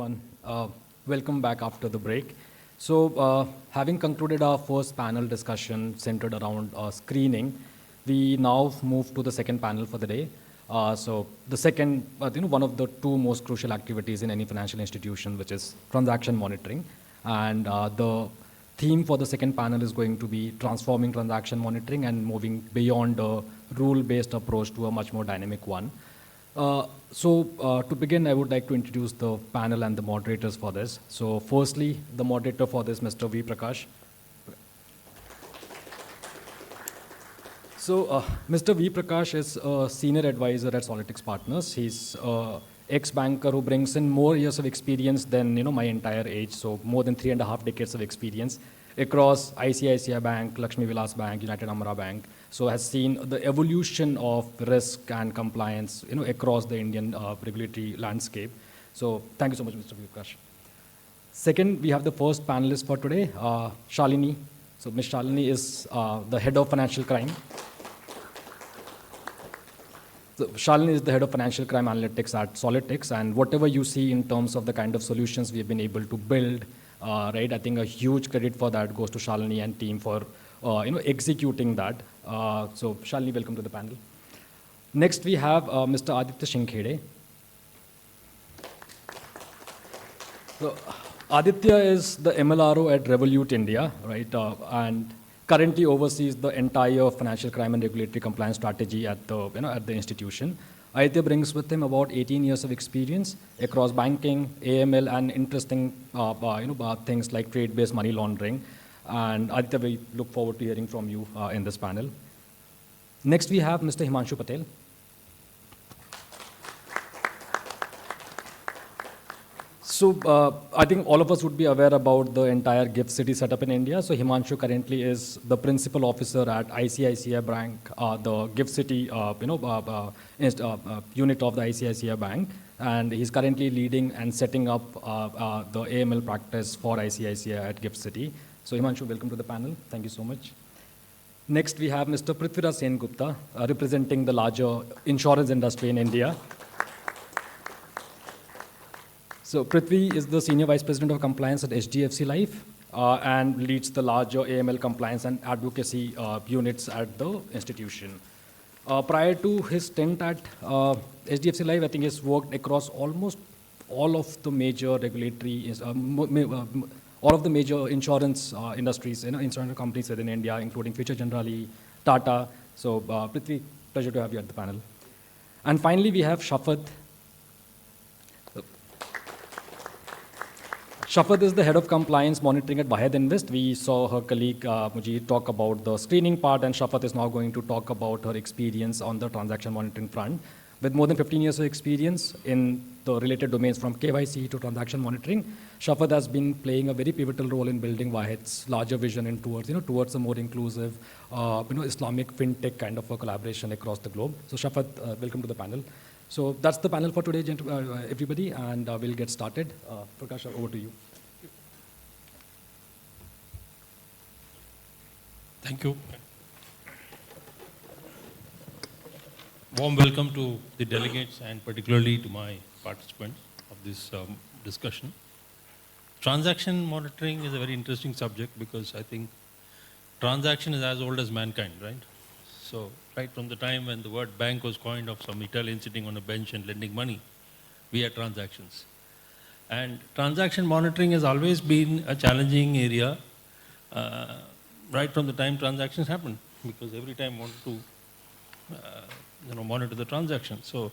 everyone. Welcome back after the break. So, having concluded our first panel discussion centered around screening, we now move to the second panel for the day. So, the second, one of the two most crucial activities in any financial institution, which is transaction monitoring. And the theme for the second panel is going to be transforming transaction monitoring and moving beyond a rule-based approach to a much more dynamic one. To begin, I would like to introduce the panel and the moderators for this. So firstly, the moderator for this, Mr. V. Prakash. So Mr. V. Prakash is a senior advisor at Solitix Partners. He's ex-banker who brings in more years of experience than my entire age, so more than 3.5 decades of experience across ICICI Bank, Lakshmi Vilas Bank, United Amara Bank. So has seen the evolution of risk and compliance, across the Indian regulatory landscape. So thank you so much, Mr. Prakash. Second, we have the first panelist for today, Shalini. So Ms. Shalini is the head of financial crime. So Shalini is the head of financial crime analytics at Solitix, and whatever you see in terms of the kind of solutions we have been able to build, right? I think a huge credit for that goes to Shalini and team for executing that. So Shalini, welcome to the panel. Next, we have Mr. Aditya Shinkhede. So Aditya is the MLRO at Revolut India, right? And currently oversees the entire financial crime and regulatory compliance strategy at the at the institution. Aditya brings with him about 18 years of experience across banking, AML, and interesting things like trade-based money laundering. And Aditya, we look forward to hearing from you in this panel. Next, we have Mr. Himanshu Patel. So I think all of us would be aware about the entire GIFT City setup in India. So Himanshu currently is the principal officer at ICICI Bank, the GIFT City unit of the ICICI Bank. And he's currently leading and setting up the AML practice for ICICI at GIFT City. So Himanshu, welcome to the panel. Thank you so much. Next, we have Mr. Prithviraj Sen Gupta, representing the larger insurance industry in India. So Prithvi is the Senior Vice President of Compliance at HDFC Life and leads the larger AML compliance and advocacy units at the institution. Prior to his stint at HDFC Life, I think he's worked across almost all of the major regulatory, all of the major insurance industries, insurance companies within India, including Future Generali, Tata. So Prithvi, pleasure to have you at the panel. And finally, we have Shafat. Shafat is the head of compliance monitoring at Wahed Invest. We saw her colleague Mujib talk about the screening part, and Shafat is now going to talk about her experience on the transaction monitoring front. With more than 15 years of experience in the related domains from KYC to transaction monitoring, Shafat has been playing a very pivotal role in building Wahed's larger vision in towards a more inclusive, Islamic fintech kind of a collaboration across the globe. So Shafat, welcome to the panel. So that's the panel for today, everybody, and we'll get started. Prakash, over to you. Thank you. Warm welcome to the delegates and particularly to my participants of this discussion. Transaction monitoring is a very interesting subject because I think transaction is as old as mankind, right? So right from the time when the word bank was coined of some Italian sitting on a bench and lending money, we had transactions. And transaction monitoring has always been a challenging area right from the time transactions happened, because every time wanted to monitor the transaction. So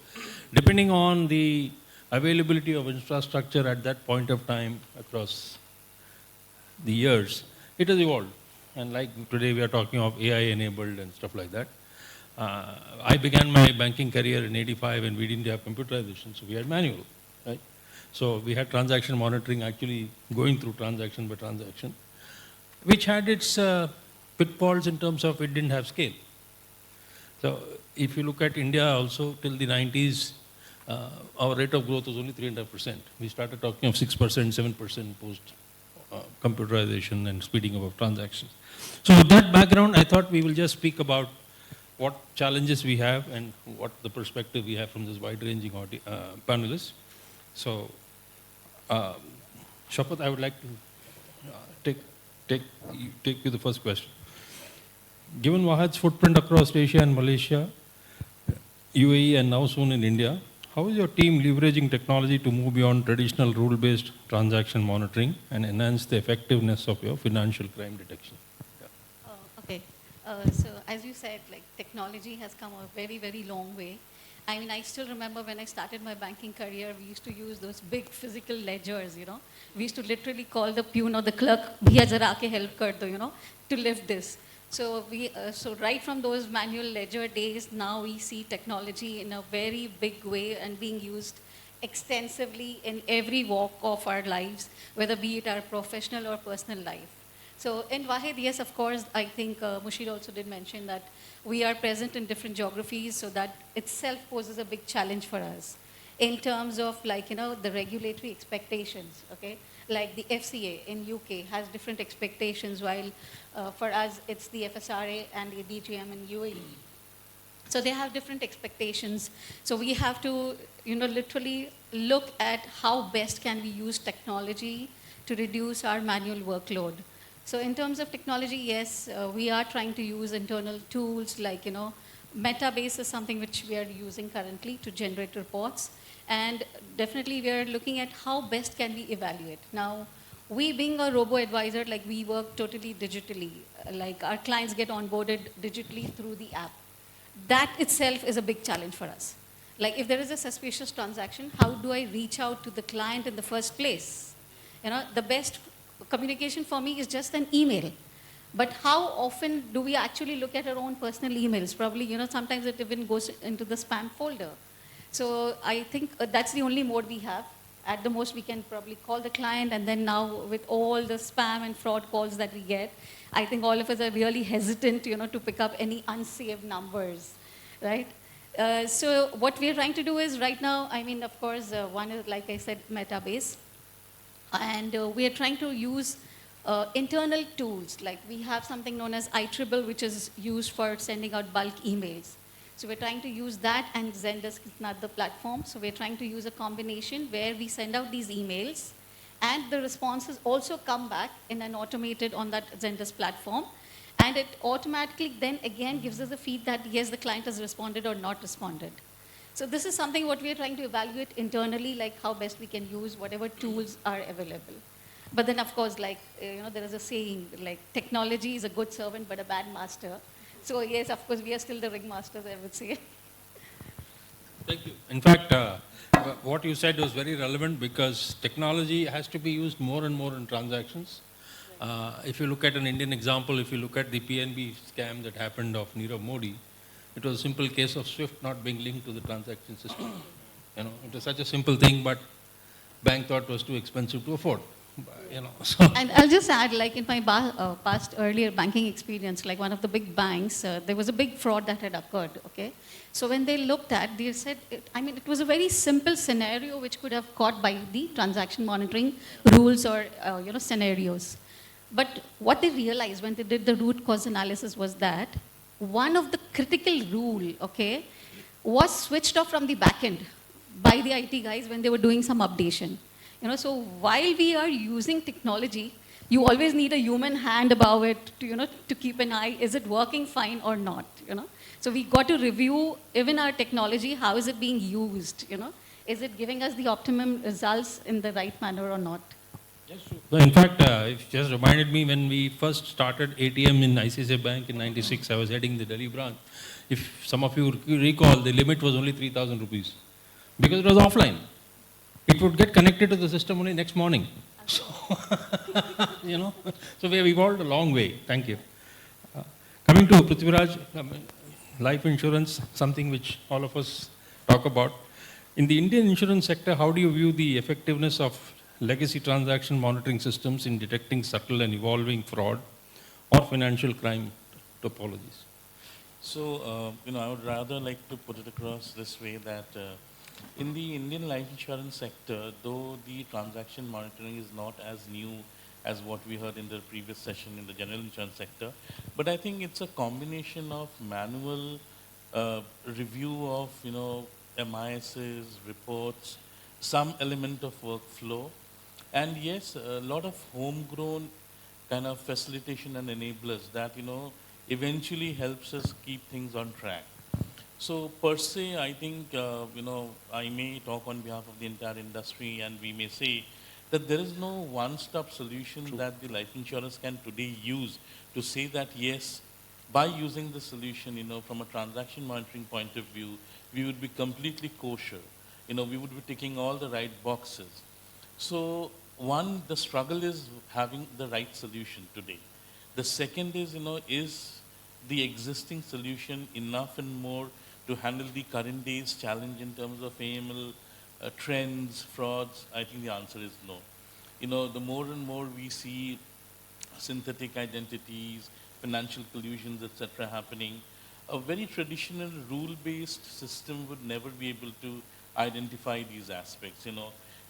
depending on the availability of infrastructure at that point of time across the years, it has evolved. And like today we are talking of AI enabled and stuff like that. I began my banking career in '85 and we didn't have computerization, so we had manual, right? So we had transaction monitoring actually going through transaction by transaction, which had its pitfalls in terms of it didn't have scale. So if you look at India also till the 90s, our rate of growth was only 3.5%. We started talking of 6%, 7% post computerization and speeding up of transactions. So with that background, I thought we will just speak about what challenges we have and what the perspective we have from this wide-ranging panelists. So Uh, Shapat, I would like to take, take you the first question. Given Wahad's footprint across Asia and Malaysia, UAE and now soon in India, how is your team leveraging technology to move beyond traditional rule-based transaction monitoring and enhance the effectiveness of your financial crime detection? Okay. So as you said, like technology has come a very, very long way. I mean, I still remember when I started my banking career, we used to use those big physical ledgers, you know. We used to literally call the peon or the clerk, "Bhaiya zara aake help kar do," you know, to lift this. So right from those manual ledger days, now we see technology in a very big way and being used extensively in every walk of our lives, whether be it our professional or personal life. So in Wahid, yes, of course, I think Mushir also did mention that we are present in different geographies, so that itself poses a big challenge for us in terms of, like, you know, the regulatory expectations, okay? Like the FCA in UK has different expectations, while for us it's the FSRA and the DGM in UAE. So they have different expectations. So we have to, you know, literally look at how best can we use technology to reduce our manual workload. So in terms of technology, yes, we are trying to use internal tools like, you know, Metabase is something which we are using currently to generate reports. And definitely we are looking at how best can we evaluate. Now, we being a robo-advisor, like we work totally digitally. Like our clients get onboarded digitally through the app. That itself is a big challenge for us. Like if there is a suspicious transaction, how do I reach out to the client in the first place? You know, the best communication for me is just an email. But how often do we actually look at our own personal emails? Probably, you know, sometimes it even goes into the spam folder. So I think that's the only mode we have. At the most, we can probably call the client, and then now with all the spam and fraud calls that we get, I think all of us are really hesitant, you know, to pick up any unsaved numbers, right? So what we're trying to do is right now, I mean, of course, one is, like I said, Metabase. And we are trying to use internal tools. Like we have something known as iTribble, which is used for sending out bulk emails. So we're trying to use that, and Zendesk is another platform. So we're trying to use a combination where we send out these emails, and the responses also come back in an automated on that Zendesk platform. And it automatically then again gives us a feed that yes, the client has responded or not responded. So this is something what we are trying to evaluate internally, like how best we can use whatever tools are available. But then of course, like, you know, there is a saying, like technology is a good servant but a bad master. So yes, of course, we are still the ringmasters, I would say. Thank you. In fact, what you said was very relevant because technology has to be used more and more in transactions. If you look at an Indian example, if you look at the PNB scam that happened of Nirav Modi, it was a simple case of SWIFT not being linked to the transaction system. You know, it was such a simple thing, but bank thought it was too expensive to afford. You know, so. And I'll just add, like in my past earlier banking experience, like one of the big banks, there was a big fraud that had occurred, okay? So when they looked at, they said, it was a very simple scenario which could have caught by the transaction monitoring rules or, you know, scenarios. But what they realized when they did the root cause analysis was that one of the critical rule, okay, was switched off from the back end by the IT guys when they were doing some updation. You know, so while we are using technology, you always need a human hand above it to, you know, to keep an eye, is it working fine or not, you know? So we got to review even our technology, how is it being used, you know? Is it giving us the optimum results in the right manner or not? In fact, it just reminded me when we first started ATM in ICICI Bank in '96, I was heading the Delhi branch. If some of you recall, the limit was only 3,000 rupees because it was offline. It would get connected to the system only next morning. So, you know, so we have evolved a long way. Thank you. Coming to Prithviraj, life insurance, something which all of us talk about. In the Indian insurance sector, how do you view the effectiveness of legacy transaction monitoring systems in detecting subtle and evolving fraud or financial crime topologies? So, you know, I would rather like to put it across this way that in the Indian life insurance sector, though the transaction monitoring is not as new as what we heard in the previous session in the general insurance sector, but I think it's a combination of manual review of, you know, MISs, reports, some element of workflow, And yes, a lot of homegrown kind of facilitation and enablers that, eventually helps us keep things on track. So per se, I think, I may talk on behalf of the entire industry and we may say that there is no one-stop solution that the life insurance can today use to say that yes, by using the solution, from a transaction monitoring point of view, we would be completely kosher. We would be ticking all the right boxes. So one, the struggle is having the right solution today. The second is, is the existing solution enough and more to handle the current day's challenge in terms of AML, trends, frauds? I think the answer is no. The more and more we see synthetic identities, financial collusions, etc. happening, a very traditional rule-based system would never be able to identify these aspects.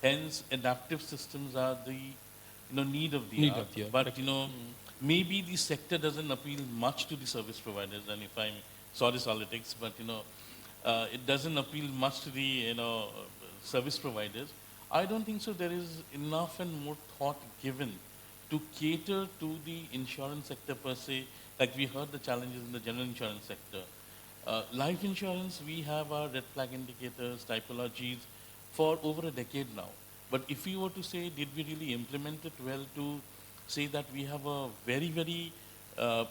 Hence, adaptive systems are the need of the Need hour. of the hour. But maybe the sector doesn't appeal much to the service providers. And if I'm sorry, politics, but it doesn't appeal much to the service providers. I don't think so. There is enough and more thought given to cater to the insurance sector per se. Like we heard the challenges in the general insurance sector. Life insurance, we have our red flag indicators, typologies for over a decade now. But if we were to say, did we really implement it well to say that we have a very, very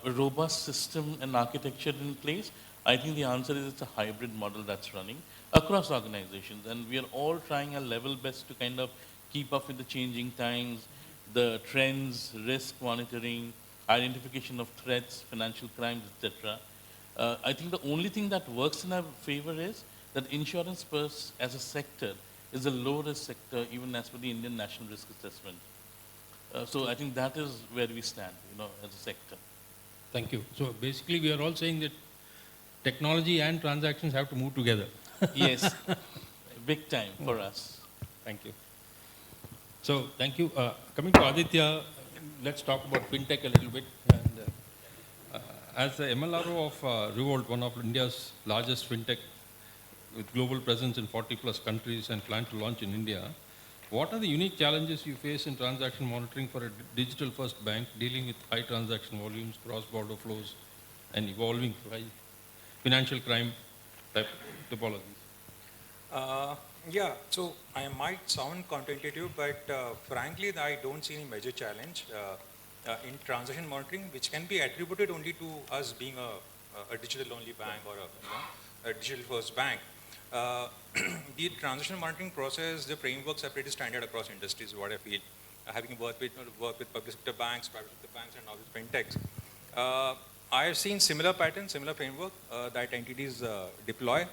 robust system and architecture in place? I think the answer is it's a hybrid model that's running across organizations. And we are all trying our level best to kind of keep up with the changing times, the trends, risk monitoring, identification of threats, financial crimes, etc. I think the only thing that works in our favor is that insurance as a sector is a low-risk sector, even as per the Indian National Risk Assessment. So I think that is where we stand, as a sector. Thank you. So basically, we are all saying that technology and transactions have to move together. Yes, big time for us. Thank you. So thank you. Coming to Aditya, let's talk about fintech a little bit. And as the MLRO of Revolt, one of India's largest fintech with global presence in 40 plus countries and plan to launch in India, what are the unique challenges you face in transaction monitoring for a digital first bank dealing with high transaction volumes, cross-border flows, and evolving financial crime typologies? Yeah, so I might sound counterintuitive, but frankly, I don't see any major challenge in transaction monitoring, which can be attributed only to us being a digital-only bank or a digital-first bank. The transaction monitoring process, the frameworks are pretty standard across industries, what I feel. Having worked with public sector banks, private sector banks, and now with fintechs. I have seen similar patterns, similar framework that entities deploy.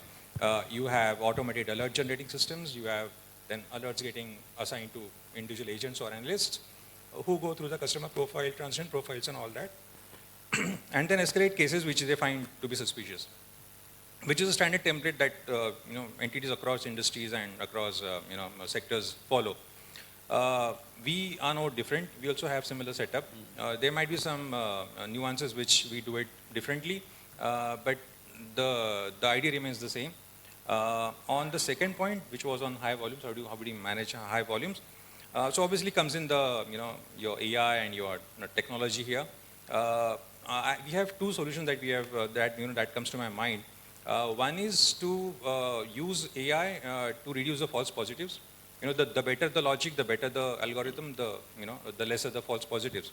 You have automated alert generating systems. You have then alerts getting assigned to individual agents or analysts who go through the customer profile, transaction profiles, and all that, and then escalate cases which they find to be suspicious, which is a standard template that entities across industries and across sectors follow. We are no different. We also have similar setup. There might be some nuances which we do it differently, but the idea remains the same. On the second point, which was on high volumes, how do you manage high volumes? So obviously comes in the your AI and your technology here. We have two solutions that we have that comes to my mind. One is to use AI to reduce the false positives. The better the logic, the better the algorithm, the lesser the false positives.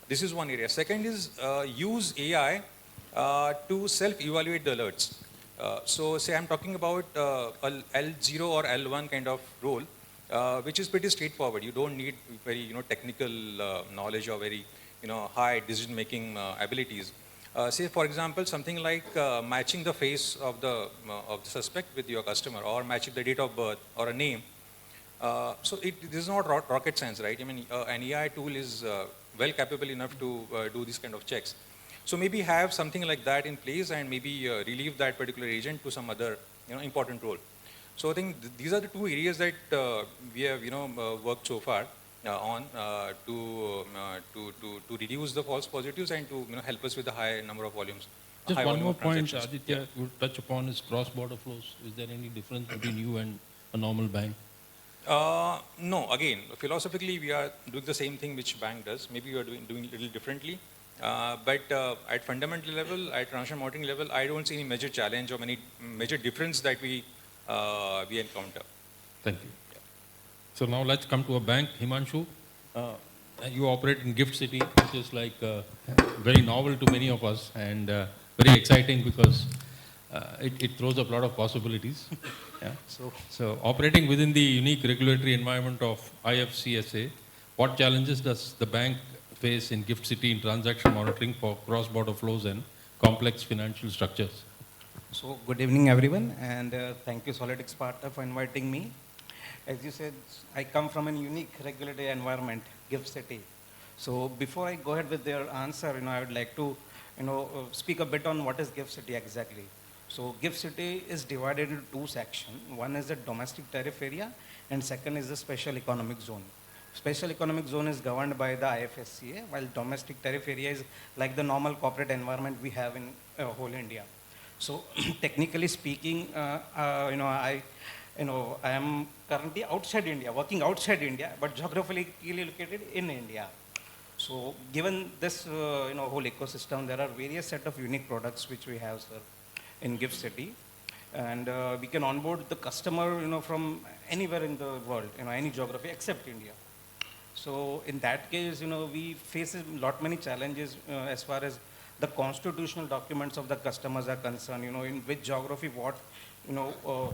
This is one area. Second is use AI to self-evaluate the alerts. So say I'm talking about a L0 or L1 kind of role, which is pretty straightforward. You don't need very technical knowledge or very high decision-making abilities. Say for example something like matching the face of the suspect with your customer, or matching the date of birth or a name. So this is not rocket science, right? I mean, an AI tool is well capable enough to do these kind of checks. So maybe have something like that in place and maybe relieve that particular agent to some other important role. So I think these are the two areas that we have worked so far on to reduce the false positives and to help us with the high number of volumes. Just one more point, transactions. Aditya, would touch upon is cross-border flows. Is there any difference between you and a normal bank? No, again, philosophically, we are doing the same thing which bank does. Maybe we are doing a little differently. But at fundamental level, at transaction monitoring level, I don't see any major challenge or any major difference that we encounter. Thank you. So now let's come to a bank. Himanshu, you operate in Gift City, which is like very novel to many of us and very exciting because it throws up a lot of possibilities. Yeah. So operating within the unique regulatory environment of IFCSA, what challenges does the bank face in Gift City in transaction monitoring for cross-border flows and complex financial structures? So good evening everyone, and thank you Solidix Sparta for inviting me. As you said, I come from a unique regulatory environment, Gift City. So before I go ahead with their answer, I would like to speak a bit on what is Gift City exactly. So Gift City is divided into two sections. One is the domestic tariff area and second is the special economic zone. Special economic zone is governed by the IFSCA, while domestic tariff area is like the normal corporate environment we have in whole India. So technically speaking, I am currently outside India, working outside India, but geographically located in India. So given this, whole ecosystem, there are various set of unique products which we have, sir, in Gift City. And we can onboard the customer, from anywhere in the world, any geography except India. So in that case, we face a lot many challenges as far as the constitutional documents of the customers are concerned, in which geography what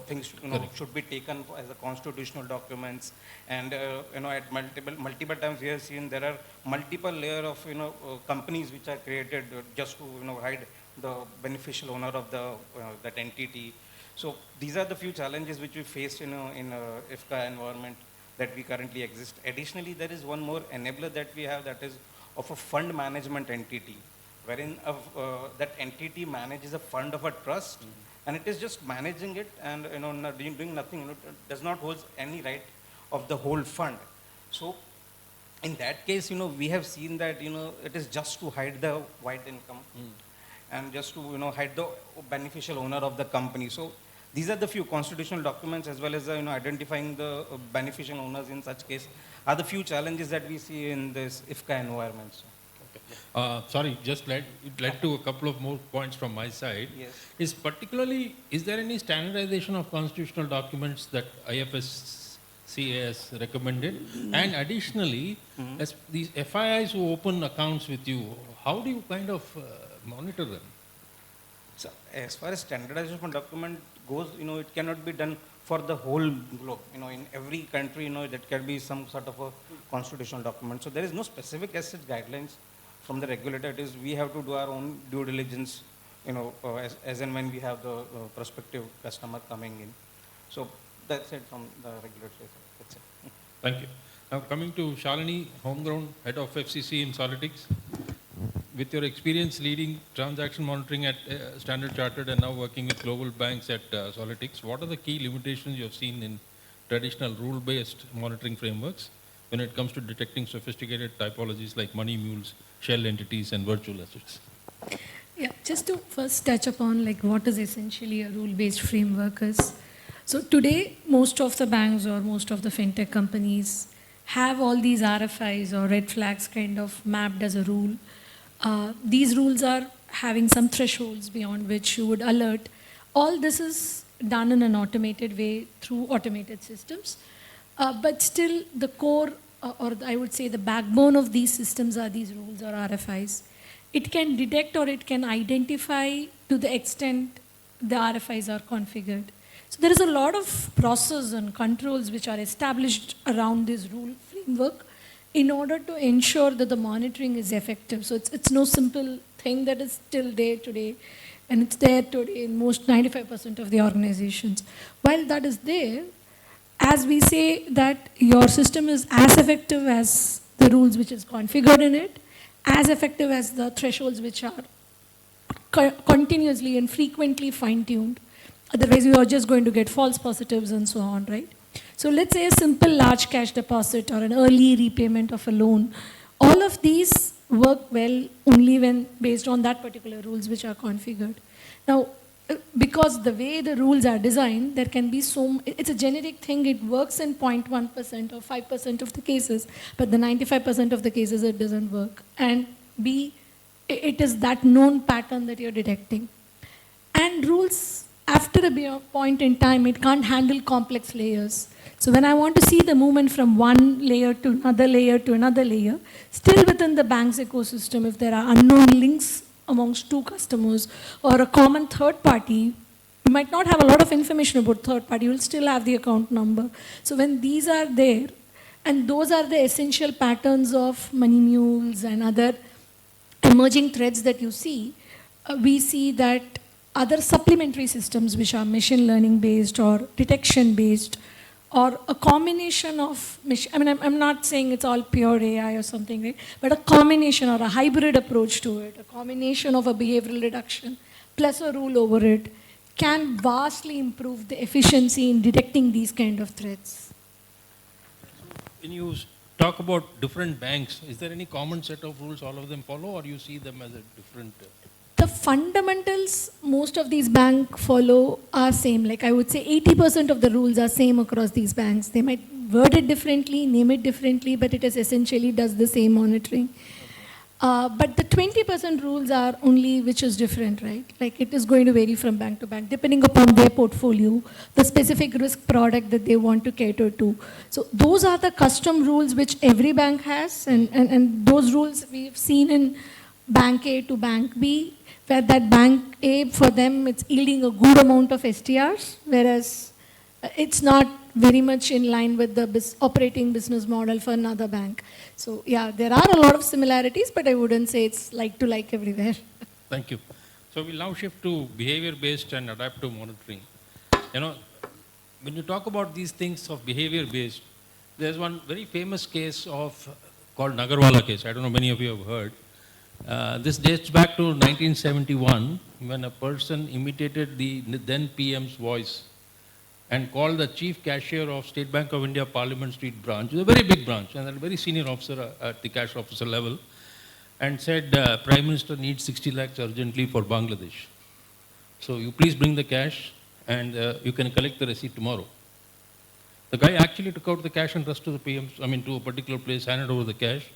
things should be taken as a constitutional documents, and at multiple times we have seen there are multiple layer of companies which are created just to hide the beneficial owner of the that entity. So these are the few challenges which we face in IFCA environment that we currently exist. Additionally, there is one more enabler that we have, that is of a fund management entity, wherein that entity manages a fund of a trust, and it is just managing it and not doing nothing. It does not hold any right of the whole fund. So in that case, we have seen that it is just to hide the white income and just to hide the beneficial owner of the company. So these are the few constitutional documents, as well as identifying the beneficial owners in such case are the few challenges that we see in this IFCA environment. So. Sorry, just it led to a couple of more points from my side. Yes. Is there any standardization of constitutional documents that IFSCA has recommended? And additionally, as these FIIs who open accounts with you, how do you kind of monitor them? So as far as standardization of document goes, it cannot be done for the whole globe. In every country, that can be some sort of a constitutional document. So there is no specific as such guidelines from the regulator. It is we have to do our own due diligence, as and when we have the prospective customer coming in. So that's it from the regulator. That's it. Thank you. Now coming to Shalini, homegrown head of FCC in Solidix. With your experience leading transaction monitoring at Standard Chartered and now working with global banks at Solidix, what are the key limitations you have seen in traditional rule-based monitoring frameworks when it comes to detecting sophisticated typologies like money mules, shell entities, and virtual assets? Yeah, just to first touch upon what is essentially a rule-based framework is. So today, most of the banks or most of the fintech companies have all these RFIs or red flags kind of mapped as a rule. These rules are having some thresholds beyond which you would alert. All this is done in an automated way through automated systems. But still the core, or I would say the backbone of these systems are these rules or RFIs. It can detect or it can identify to the extent the RFIs are configured. So there is a lot of process and controls which are established around this rule framework in order to ensure that the monitoring is effective. So it's no simple thing that is still there today, and it's there today in most 95% of the organizations. While that is there, as we say that your system is as effective as the rules which is configured in it, as effective as the thresholds which are continuously and frequently fine-tuned. Otherwise, you are just going to get false positives and so on, right? So let's say a simple large cash deposit or an early repayment of a loan. All of these work well only when based on that particular rules which are configured. Now, because the way the rules are designed, there can be it's a generic thing, it works in 0.1% or 5% of the cases, but the 95% of the cases it doesn't work. And B, it is that known pattern that you're detecting. And rules, after a point in time, it can't handle complex layers. So when I want to see the movement from one layer to another layer to another layer, still within the bank's ecosystem, if there are unknown links amongst two customers or a common third party, you might not have a lot of information about third party, you will still have the account number. So when these are there, and those are the essential patterns of money mules and other emerging threads that you see, we see that other supplementary systems which are machine learning based or detection based, or a combination of, I'm not saying it's all pure AI or something, right? But a combination or a hybrid approach to it, a combination of a behavioral reduction plus a rule over it, can vastly improve the efficiency in detecting these kind of threats. When you talk about different banks, is there any common set of rules all of them follow, or you see them as a different? The fundamentals most of these banks follow are same. Like I would say 80% of the rules are same across these banks. They might word it differently, name it differently, but it is essentially does the same monitoring. But the 20% rules are only which is different, right? Like it is going to vary from bank to bank, depending upon their portfolio, the specific risk product that they want to cater to. So those are the custom rules which every bank has, and those rules we've seen in bank A to bank B, where that bank A, for them, it's yielding a good amount of STRs, whereas it's not very much in line with the operating business model for another bank. So yeah, there are a lot of similarities, but I wouldn't say it's like to like everywhere. Thank you. So we'll now shift to behavior-based and adaptive monitoring. You know, when you talk about these things of behavior-based, there's one very famous case called Nagarwala case. I don't know many of you have heard. This dates back to 1971 when a person imitated the then PM's voice and called the chief cashier of State Bank of India Parliament Street branch, a very big branch, and a very senior officer at the cash officer level, and said, Prime Minister needs 60 lakhs urgently for Bangladesh. So you please bring the cash and you can collect the receipt tomorrow. The guy actually took out the cash and rushed to the to a particular place, handed over the cash.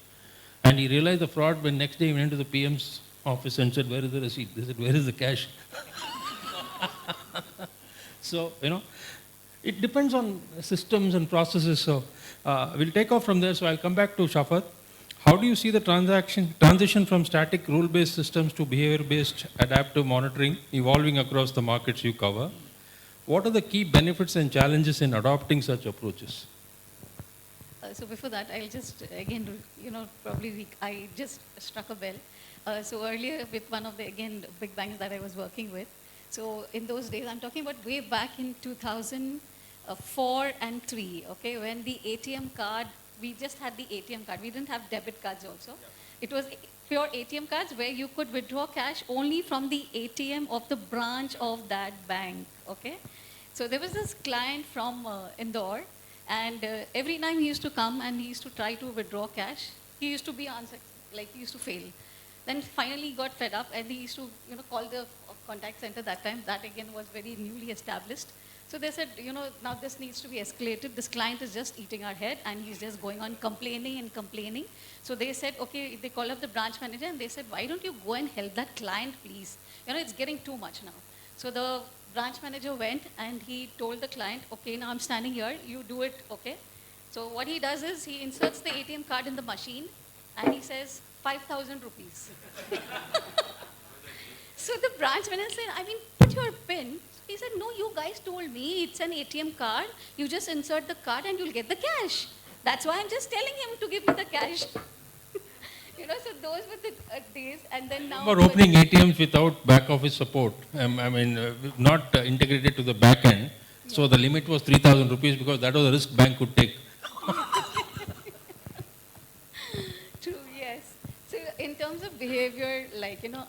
And he realized the fraud when next day he went to the PM's office and said, where is the receipt? They said, where is the cash? So, it depends on systems and processes. So, we'll take off from there. So, I'll come back to Shafat. How do you see the transition from static rule-based systems to behavior-based adaptive monitoring evolving across the markets you cover? What are the key benefits and challenges in adopting such approaches? So before that, I'll just, again, probably I just struck a bell. So earlier with one of the, again, big banks that I was working with. So in those days, I'm talking about way back in 2004 and 3, okay, when the ATM card, we just had the ATM card. We didn't have debit cards also. It was pure ATM cards where you could withdraw cash only from the ATM of the branch of that bank, okay? So there was this client from Indore. And every time he used to come and he used to try to withdraw cash, he used to be he used to fail. Then finally he got fed up and he used to, call the contact center that time. That again was very newly established. So they said, now this needs to be escalated. This client is just eating our head and he's just going on complaining and complaining. So they said, okay, they called up the branch manager and they said, why don't you go and help that client, please? It's getting too much now. So the branch manager went and he told the client, okay, now I'm standing here, you do it, okay? So what he does is he inserts the ATM card in the machine and he says, 5,000 rupees. So the branch manager said, put your PIN. He said, no, you guys told me it's an ATM card. You just insert the card and you'll get the cash. That's why I'm just telling him to give me the cash. So those were the days, and then now... We're opening ATMs without back office support, not integrated to the back end. Yeah. So the limit was 3,000 rupees because that was the risk bank could take. True, yes. So in terms of behavior,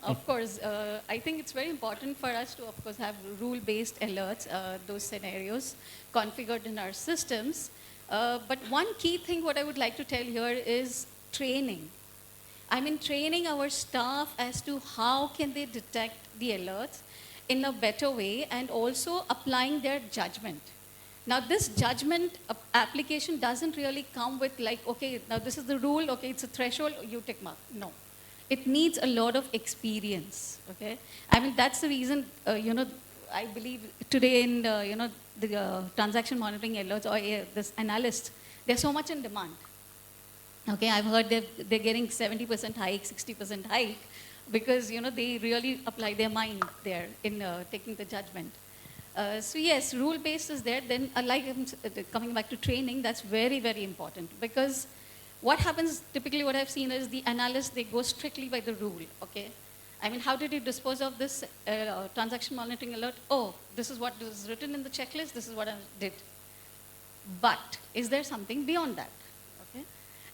of course, I think it's very important for us to, of course, have rule-based alerts, those scenarios configured in our systems. But one key thing what I would like to tell here is training. Training our staff as to how can they detect the alerts. in a better way and also applying their judgment. Now, this judgment application doesn't really come with like, okay, now this is the rule, okay, it's a threshold, you tick mark. No. It needs a lot of experience, okay? I mean, that's the reason, I believe today in, the transaction monitoring alerts or this analysts, they're so much in demand. Okay, I've heard they're getting 70% hike, 60% hike, because they really apply their mind there in taking the judgment. So yes, rule-based is there. Then coming back to training, that's very, very important, because what happens typically, what I've seen is the analysts, they go strictly by the rule, okay? I mean, how did you dispose of this transaction monitoring alert? Oh, this is what is written in the checklist, this is what I did. But is there something beyond that? Okay.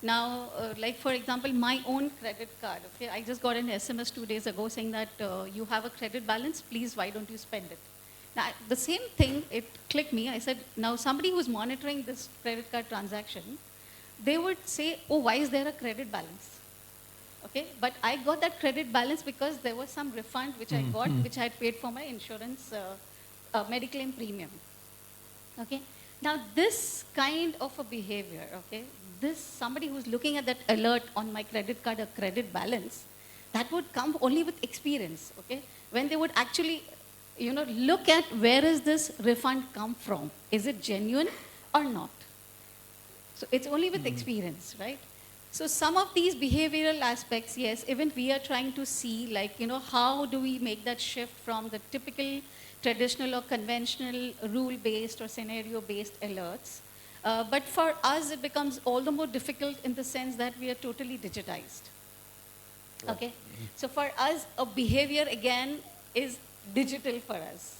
Now, like for example, my own credit card, okay, I just got an SMS 2 days ago saying that you have a credit balance, please, why don't you spend it? Now, the same thing, it clicked me. I said, now somebody who's monitoring this credit card transaction, they would say, oh, why is there a credit balance? Okay, but I got that credit balance because there was some refund which I got, which I had paid for my insurance Mediclaim premium. Okay, now this kind of a behavior, okay, this somebody who's looking at that alert on my credit card or credit balance, that would come only with experience. Okay, when they would actually, look at where is this refund come from? Is it genuine or not? So it's only with experience, right? So some of these behavioral aspects, yes, even we are trying to see, like, how do we make that shift from the typical traditional or conventional rule-based or scenario-based alerts. But for us, it becomes all the more difficult in the sense that we are totally digitized. Okay? So for us, a behavior, again, is digital for us.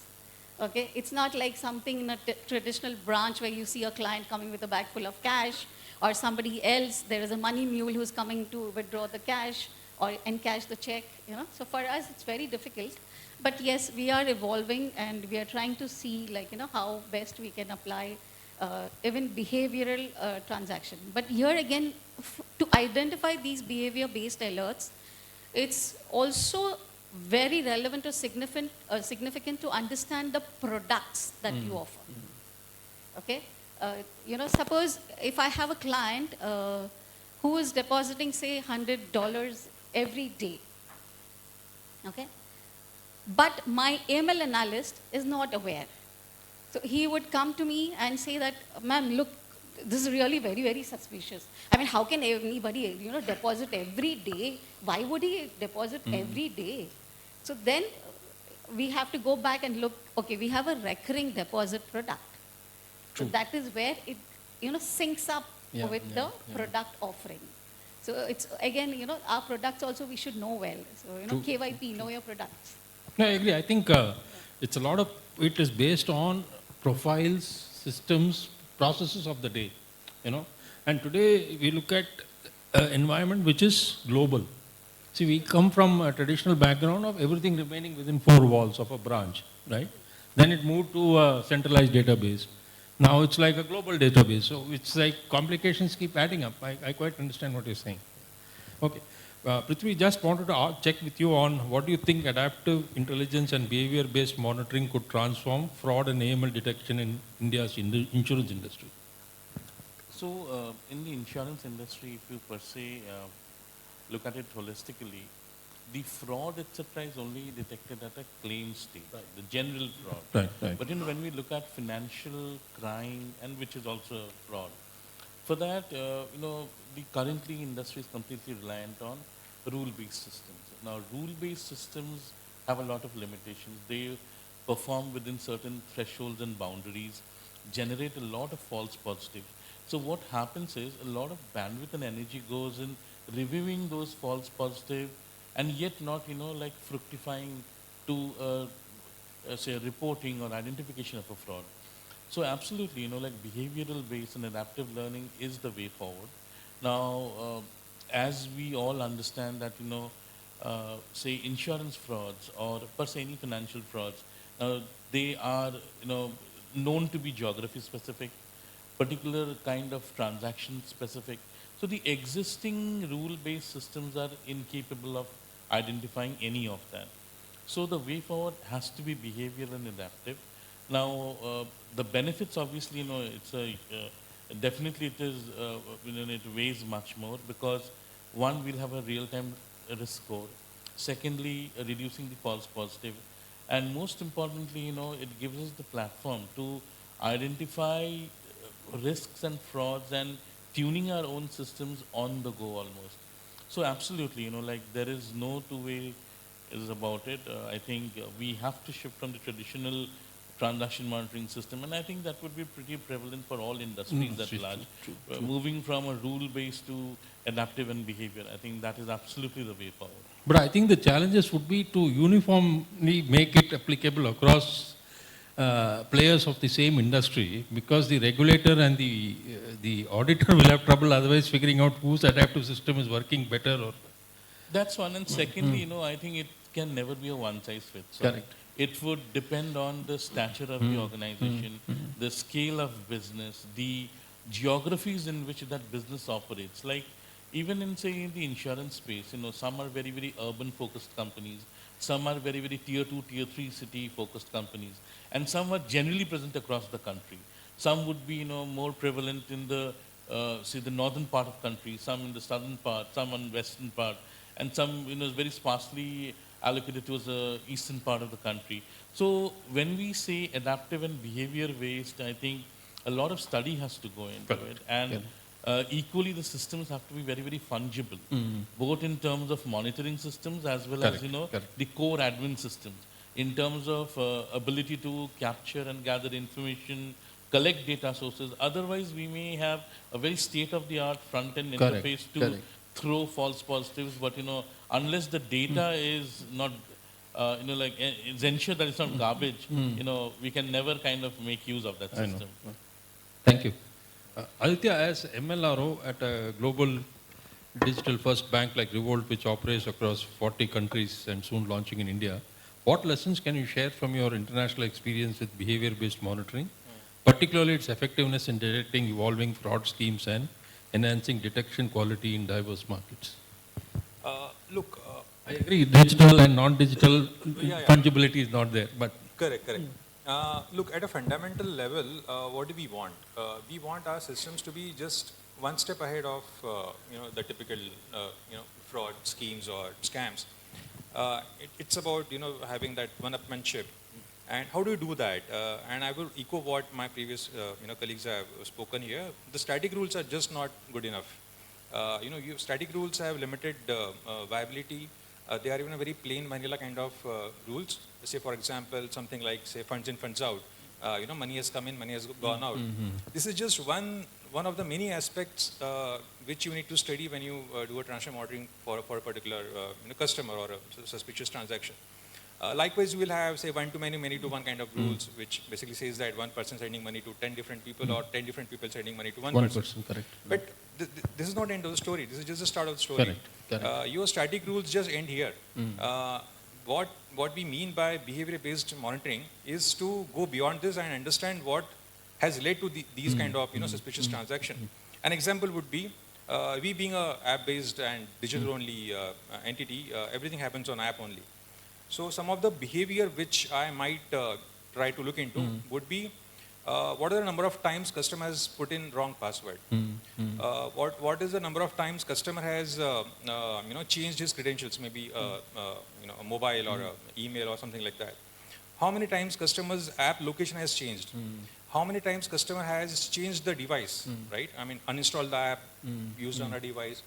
Okay? It's not like something in a traditional branch where you see a client coming with a bag full of cash, or somebody else, there is a money mule who's coming to withdraw the cash or encash the check, So for us, it's very difficult. But yes, we are evolving and we are trying to see, like, how best we can apply even behavioral transaction. But here again, to identify these behavior-based alerts, it's also very relevant or significant to understand the products that you offer. Okay? Suppose if I have a client who is depositing, say, $100 every day, okay? But my AML analyst is not aware. So he would come to me and say that, ma'am, look, this is really very, very suspicious. I mean, how can anybody, deposit every day? Why would he deposit every day? So then we have to go back and look, okay, we have a recurring deposit product. So that is where it, syncs up with the product offering. So it's, again, our products also we should know well. So, KYP, know your products. No, I agree. I think it's a lot of it is based on profiles, systems, processes of the day, And today we look at an environment which is global. See, we come from a traditional background of everything remaining within four walls of a branch, right? Then it moved to a centralized database. Now it's like a global database. So it's like complications keep adding up. I quite understand what you're saying. Okay. Prithvi, just wanted to check with you on what do you think adaptive intelligence and behavior-based monitoring could transform fraud and AML detection in India's insurance industry? So in the insurance industry, if you per se look at it holistically, the fraud, etc., is only detected at a claim stage, the general fraud. Right. But when we look at financial crime, and which is also fraud, for that, the currently industry is completely reliant on rule-based systems. Now, rule-based systems have a lot of limitations. They perform within certain thresholds and boundaries, generate a lot of false positives. So what happens is a lot of bandwidth and energy goes in reviewing those false positives, and yet not, fructifying to, say, reporting or identification of a fraud. So absolutely, behavioral based and adaptive learning is the way forward. Now, as we all understand that, say, insurance frauds or per se any financial frauds, they are, known to be geography specific, particular kind of transaction specific. So the existing rule-based systems are incapable of identifying any of that. So the way forward has to be behavioral and adaptive. Now, the benefits, obviously, it's definitely it is, it weighs much more because one, we'll have a real-time risk score. Secondly, reducing the false positive. And most importantly, it gives us the platform to identify risks and frauds and tuning our own systems on the go almost. So absolutely, like there is no two-way is about it. I think we have to shift from the traditional transaction monitoring system, and I think that would be pretty prevalent for all industries at large. Moving from a rule-based to adaptive and behavior, I think that is absolutely the way forward. But I think the challenges would be to uniformly make it applicable across players of the same industry, because the regulator and the auditor will have trouble otherwise figuring out whose adaptive system is working better. Or That's one, and secondly, I think it can never be a one-size-fits. Correct. It would depend on the stature of the organization, the scale of business, the geographies in which that business operates. Like even in, say, in the insurance space, some are very, very urban-focused companies, some are very, very tier 2, tier 3 city-focused companies, and some are generally present across the country. Some would be, more prevalent in the, say, the northern part of country, some in the southern part, some on western part, and some, is very sparsely allocated towards the eastern part of the country. So when we say adaptive and behavior-based, I think a lot of study has to go into it. And equally, the systems have to be very, very fungible, both in terms of monitoring systems as well as, the core admin systems, in terms of ability to capture and gather information, collect data sources. Otherwise, we may have a very state-of-the-art front-end interface to throw false positives, but unless the data is not, it's ensured that it's not garbage, we can never kind of make use of that system. Thank you. Aditya, as MLRO at a global digital first bank like Revolt, which operates across 40 countries and soon launching in India, what lessons can you share from your international experience with behavior-based monitoring, particularly its effectiveness in detecting evolving fraud schemes and enhancing detection quality in diverse markets? Look, I agree, digital and non-digital fungibility is not there, but... Correct. Look, at a fundamental level, what do we want? We want our systems to be just one step ahead of, the typical, fraud schemes or scams. It's about, having that one-upmanship. And how do you do that? And I will echo what my previous, colleagues have spoken here. The static rules are just not good enough. Static rules have limited viability. They are even a very plain vanilla kind of rules. Say, for example, something like, say, funds in, funds out. Money has come in, money has gone out. This is just one of the many aspects which you need to study when you do a transaction monitoring for a particular customer or a suspicious transaction. Likewise, you will have, say, one to many, many to one kind of rules, which basically says that one person sending money to 10 different people or 10 different people sending money to one person. Correct. But this is not the end of the story. This is just the start of the story. Correct. Your static rules just end here. What we mean by behavior-based monitoring is to go beyond this and understand what has led to these kind of suspicious transactions. An example would be, we being a app-based and digital-only entity, everything happens on app only. So some of the behavior which I might try to look into would be, what are the number of times customer has put in wrong password? What is the number of times customer has changed his credentials, maybe a mobile or a email or something like that? How many times customer's app location has changed? How many times customer has changed the device, right? I mean, uninstalled the app, used on a device.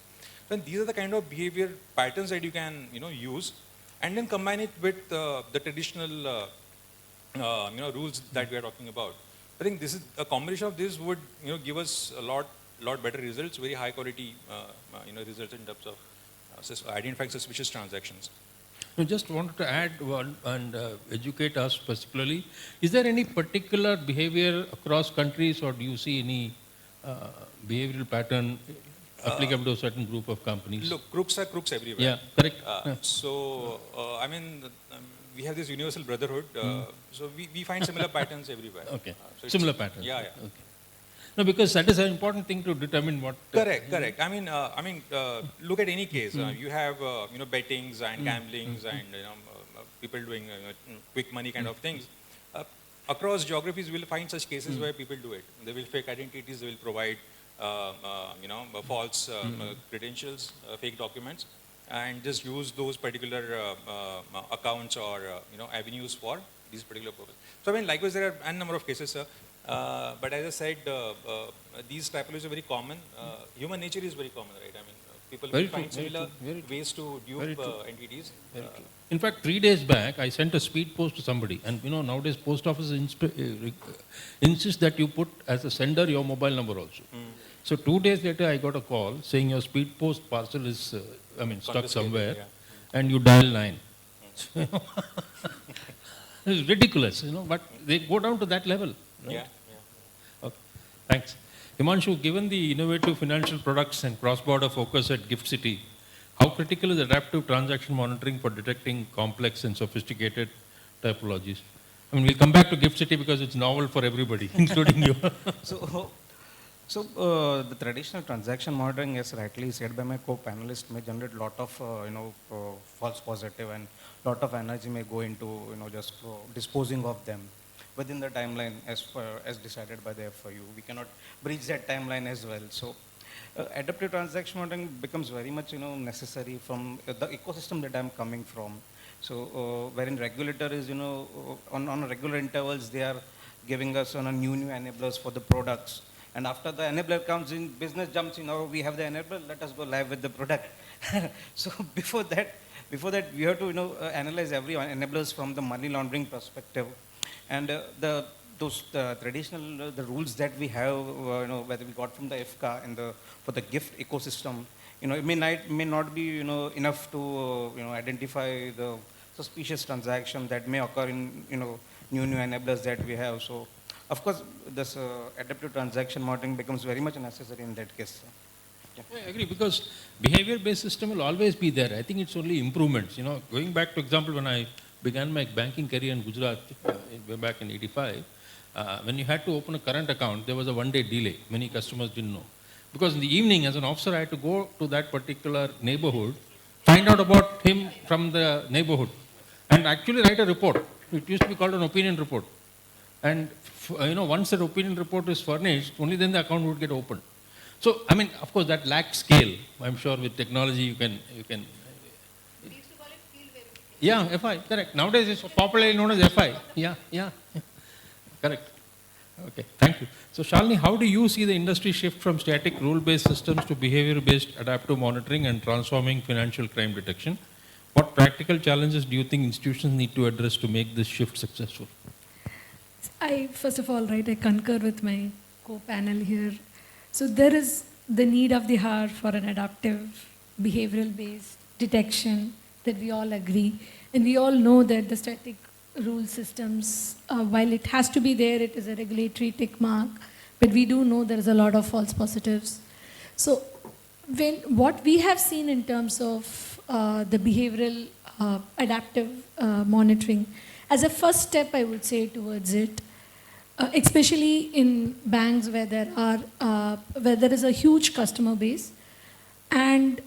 Then these are the kind of behavior patterns that you can use, and then combine it with the traditional rules that we are talking about. I think this is a combination of this would give us a lot better results, very high quality results in terms of identifying suspicious transactions. I just wanted to add one and educate us particularly. Is there any particular behavior across countries, or do you see any behavioral pattern applicable to a certain group of companies? Look, crooks are crooks everywhere. Yeah, correct. So, I mean, we have this universal brotherhood. So we find similar patterns everywhere. Okay, So similar patterns. Yeah. Okay. No, because that is an important thing to determine what... Correct. I mean, look at any case. You have, bettings and gamblings and, people doing quick money kind of things. Across geographies, we'll find such cases where people do it. They will fake identities, they will provide, false credentials, fake documents, and just use those particular accounts or avenues for these particular purposes. So I mean, likewise, there are a number of cases, sir. But as I said, these typologies are very common. Human nature is very common, right? I mean, people Very will find true, very similar true, very true. ways to Very dupe true. entities. In fact, 3 days back, I sent a speed post to somebody, and nowadays post office insists that you put as a sender your mobile number also. So 2 days later, I got a call saying your speed post parcel is, stuck Confiscated, somewhere, yeah. and you dial 9. It's ridiculous, but they go down to that level. Right? Yeah. Okay, thanks. Himanshu, given the innovative financial products and cross-border focus at GIFT City, how critical is adaptive transaction monitoring for detecting complex and sophisticated typologies? I mean, we'll come back to GIFT City because it's novel for everybody, including you. So, the traditional transaction monitoring, as rightly said by my co-panelist, may generate a lot of, false positive, and lot of energy may go into, just disposing of them within the timeline as decided by the FIU. We cannot breach that timeline as well. So, adaptive transaction monitoring becomes very much, necessary from the ecosystem that I'm coming from. So, wherein regulator is, on regular intervals, they are giving us on a new enablers for the products. And after the enabler comes in, business jumps in, we have the enabler, let us go live with the product. So before that, we have to, analyze every enablers from the money laundering perspective. And the traditional the rules that we have, whether we got from the FCA and for the gift ecosystem, it may not be, enough to, identify the suspicious transaction that may occur in, new enablers that we have. So, of course, this adaptive transaction monitoring becomes very much necessary in that case. Yeah. I agree, because behavior-based system will always be there. I think it's only improvements. Going back to example, when I began my banking career in Gujarat, way back in 85, when you had to open a current account, there was a one-day delay. Many customers didn't know. Because in the evening, as an officer, I had to go to that particular neighborhood, find out about him from the neighborhood, and actually write a report. It used to be called an opinion report. And once that opinion report is furnished, only then the account would get opened. So, I mean, of course, that lacks scale. I'm sure with technology you can. We used to call it field verification. Yeah, FI, correct. Nowadays it's popularly known as FI. Yeah. Correct. Okay, thank you. So, Shalini, how do you see the industry shift from static rule-based systems to behavior-based adaptive monitoring and transforming financial crime detection? What practical challenges do you think institutions need to address to make this shift successful? First of all, I concur with my co-panel here. So there is the need of the hour for an adaptive, behavioral-based detection that we all agree. And we all know that the static rule systems, while it has to be there, it is a regulatory tick mark, but we do know there is a lot of false positives. So what we have seen in terms of the behavioral adaptive monitoring, as a first step, I would say, towards it, especially in banks where there is a huge customer base, and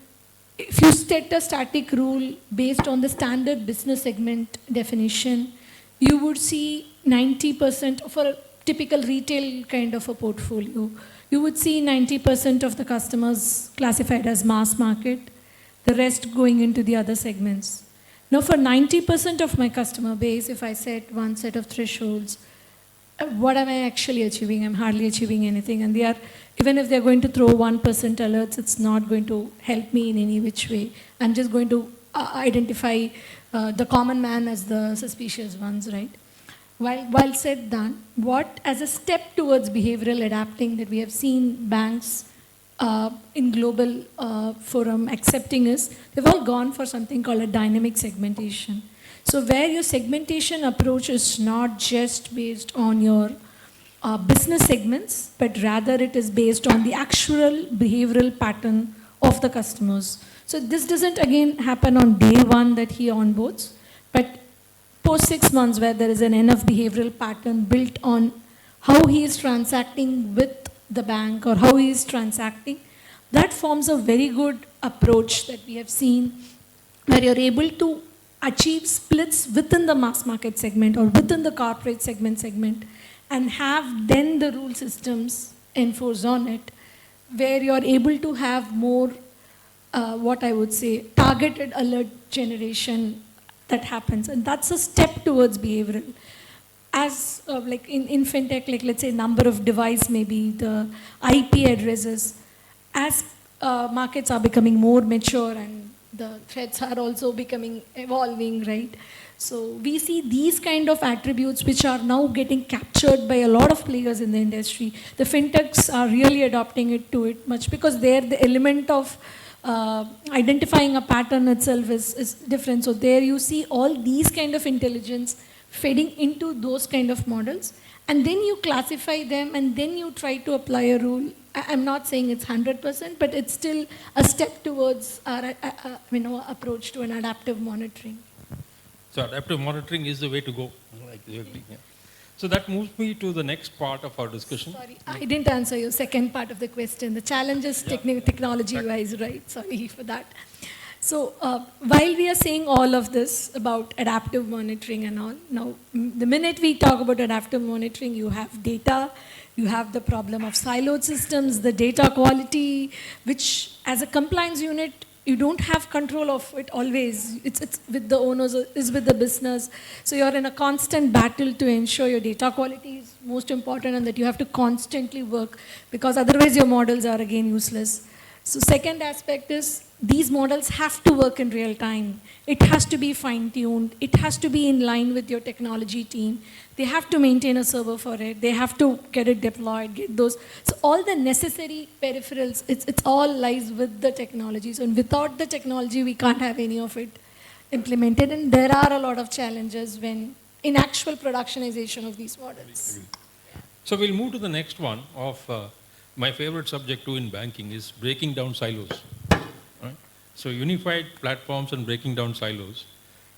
if you set a static rule based on the standard business segment definition, you would see 90% for a typical retail kind of a portfolio. You would see 90% of the customers classified as mass market, the rest going into the other segments. Now, for 90% of my customer base, if I set one set of thresholds, what am I actually achieving? I'm hardly achieving anything. And even if they're going to throw 1% alerts, it's not going to help me in any which way. I'm just going to identify the common man as the suspicious ones, right? While said done, what as a step towards behavioral adapting that we have seen banks in global forum accepting is, they've all gone for something called a dynamic segmentation. So where your segmentation approach is not just based on your business segments, but rather it is based on the actual behavioral pattern of the customers. So this doesn't again happen on day one that he onboards, but post 6 months where there is an enough behavioral pattern built on how he is transacting with the bank or how he is transacting, that forms a very good approach that we have seen where you're able to achieve splits within the mass market segment or within the corporate segment and have then the rule systems enforced on it, where you're able to have more, what I would say, targeted alert generation that happens. And that's a step towards behavioral. As like in fintech, like let's say number of device, maybe the IP addresses, as markets are becoming more mature and the threats are also becoming evolving, right? So we see these kind of attributes which are now getting captured by a lot of players in the industry. The fintechs are really adopting it to it much because there the element of identifying a pattern itself is different. So there you see all these kind of intelligence feeding into those kind of models, and then you classify them and then you try to apply a rule. I'm not saying it's 100%, but it's still a step towards our approach to an adaptive monitoring. So adaptive monitoring is the way to go. Like you agree, yeah. So that moves me to the next part of our discussion. Sorry, I didn't answer your second part of the question. The challenges technology-wise, right? Sorry for that. So while we are saying all of this about adaptive monitoring and all, now the minute we talk about adaptive monitoring, you have data, you have the problem of siloed systems, the data quality, which as a compliance unit, you don't have control of it always. It's with the owners, it's with the business. So you're in a constant battle to ensure your data quality is most important and that you have to constantly work because otherwise your models are again useless. So second aspect is these models have to work in real time. It has to be fine-tuned. It has to be in line with your technology team. They have to maintain a server for it. They have to get it deployed, get those. So all the necessary peripherals, it's all lies with the technology. So without the technology, we can't have any of it implemented. And there are a lot of challenges when in actual productionization of these models. So we'll move to the next one of my favorite subject too in banking is breaking down silos. Right? So unified platforms and breaking down silos.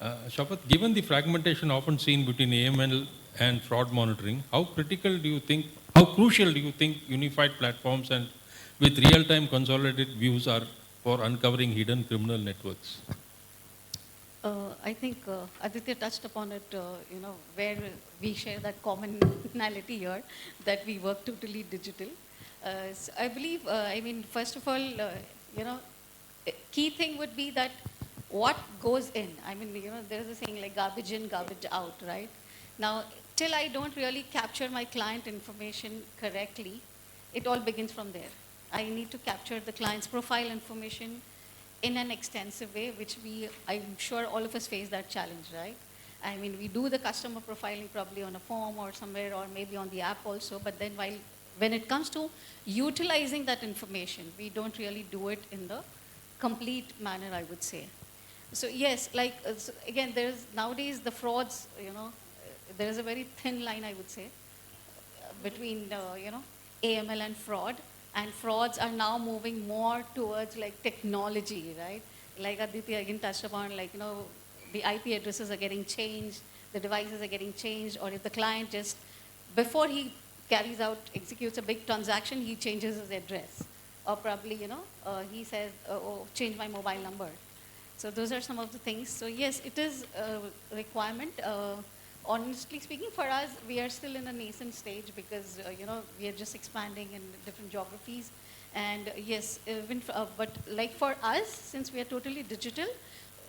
Shapat, given the fragmentation often seen between AML and fraud monitoring, how crucial do you think unified platforms and with real-time consolidated views are for uncovering hidden criminal networks? I think Aditya touched upon it, where we share that commonality here, that we work totally digital. So I believe, first of all, key thing would be that what goes in. There's a saying like garbage in, garbage out, right? Now, till I don't really capture my client information correctly, it all begins from there. I need to capture the client's profile information in an extensive way, which I'm sure all of us face that challenge, right? We do the customer profiling probably on a form or somewhere, or maybe on the app also, but then when it comes to utilizing that information, we don't really do it in the complete manner, I would say. So yes, so again, there's nowadays the frauds, there is a very thin line, I would say, between, AML and fraud. And frauds are now moving more towards technology, right? Like Aditya again touched upon, the IP addresses are getting changed, the devices are getting changed, or if the client just, before he executes a big transaction, he changes his address. Or probably, he says, change my mobile number. So those are some of the things. So yes, it is a requirement. Honestly speaking, for us, we are still in a nascent stage because, we are just expanding in different geographies. And yes, but like for us, since we are totally digital,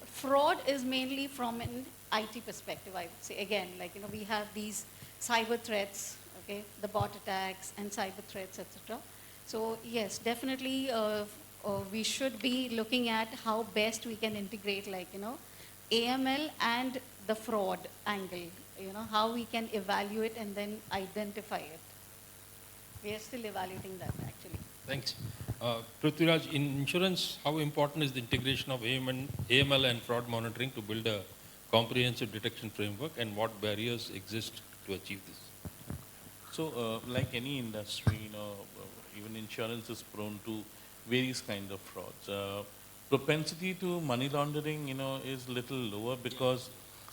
fraud is mainly from an IT perspective, I would say. Again, we have these cyber threats, okay, the bot attacks and cyber threats, etc. So yes, definitely we should be looking at how best we can integrate AML and the fraud angle, how we can evaluate and then identify it. We are still evaluating that actually. Thanks. Prithviraj, in insurance, how important is the integration of AML and fraud monitoring to build a comprehensive detection framework, and what barriers exist to achieve this? So, like any industry, even insurance is prone to various kind of frauds. Propensity to money laundering, is little lower because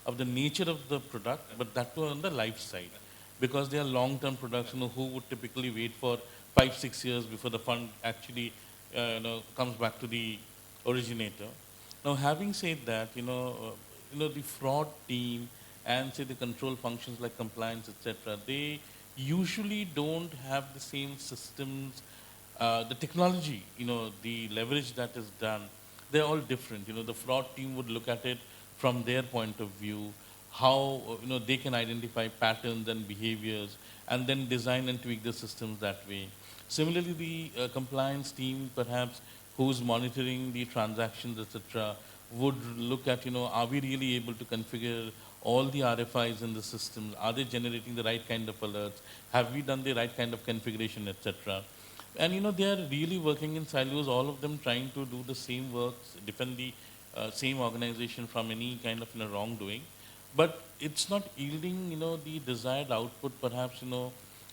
of the nature of the product, but that too on the life side. Because they are long-term products, who would typically wait for 5-6 years before the fund actually, comes back to the originator. Now, having said that, the fraud team and say the control functions like compliance, etc., they usually don't have the same systems, the technology, the leverage that is done, they're all different. The fraud team would look at it from their point of view, how they can identify patterns and behaviors, and then design and tweak the systems that way. Similarly, the compliance team, perhaps, who's monitoring the transactions, etc., would look at, are we really able to configure all the RFIs in the systems? Are they generating the right kind of alerts? Have we done the right kind of configuration, etc.? And they are really working in silos, all of them trying to do the same work, defend the same organization from any kind of wrongdoing. But it's not yielding, the desired output, perhaps,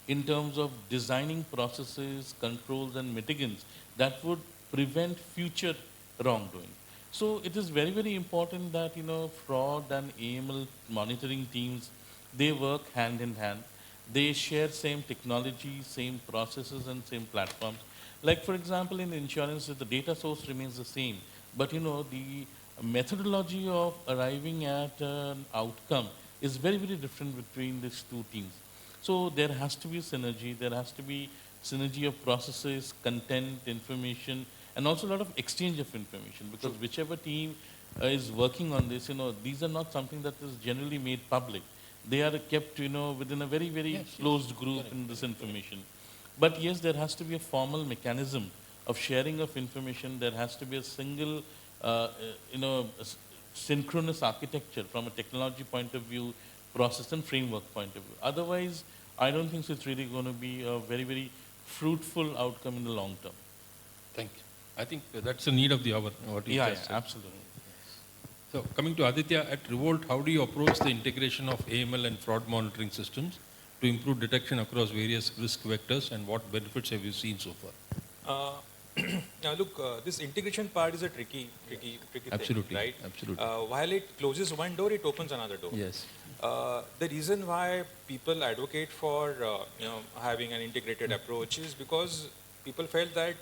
in terms of designing processes, controls, and mitigants that would prevent future wrongdoing. So it is very, very important that, fraud and AML monitoring teams, they work hand in hand. They share same technology, same processes, and same platforms. Like, for example, in insurance, the data source remains the same, but, the methodology of arriving at an outcome is very, very different between these two teams. So there has to be synergy. There has to be synergy of processes, content, information, and also a lot of exchange of information, because whichever team is working on this, these are not something that is generally made public. They are kept, within a very, very closed group in this information. But yes, there has to be a formal mechanism of sharing of information. There has to be a single, synchronous architecture from a technology point of view, process and framework point of view. Otherwise, I don't think it's really going to be a very, very fruitful outcome in the long term. Thank you. I think that's the need of the hour. What you just said. Absolutely. So coming to Aditya, at Revolt, how do you approach the integration of AML and fraud monitoring systems to improve detection across various risk vectors, and what benefits have you seen so far? Now look, this integration part is a tricky Absolutely, thing, right? absolutely. While it closes one door, it opens another door. Yes. The reason why people advocate for having an integrated approach is because people felt that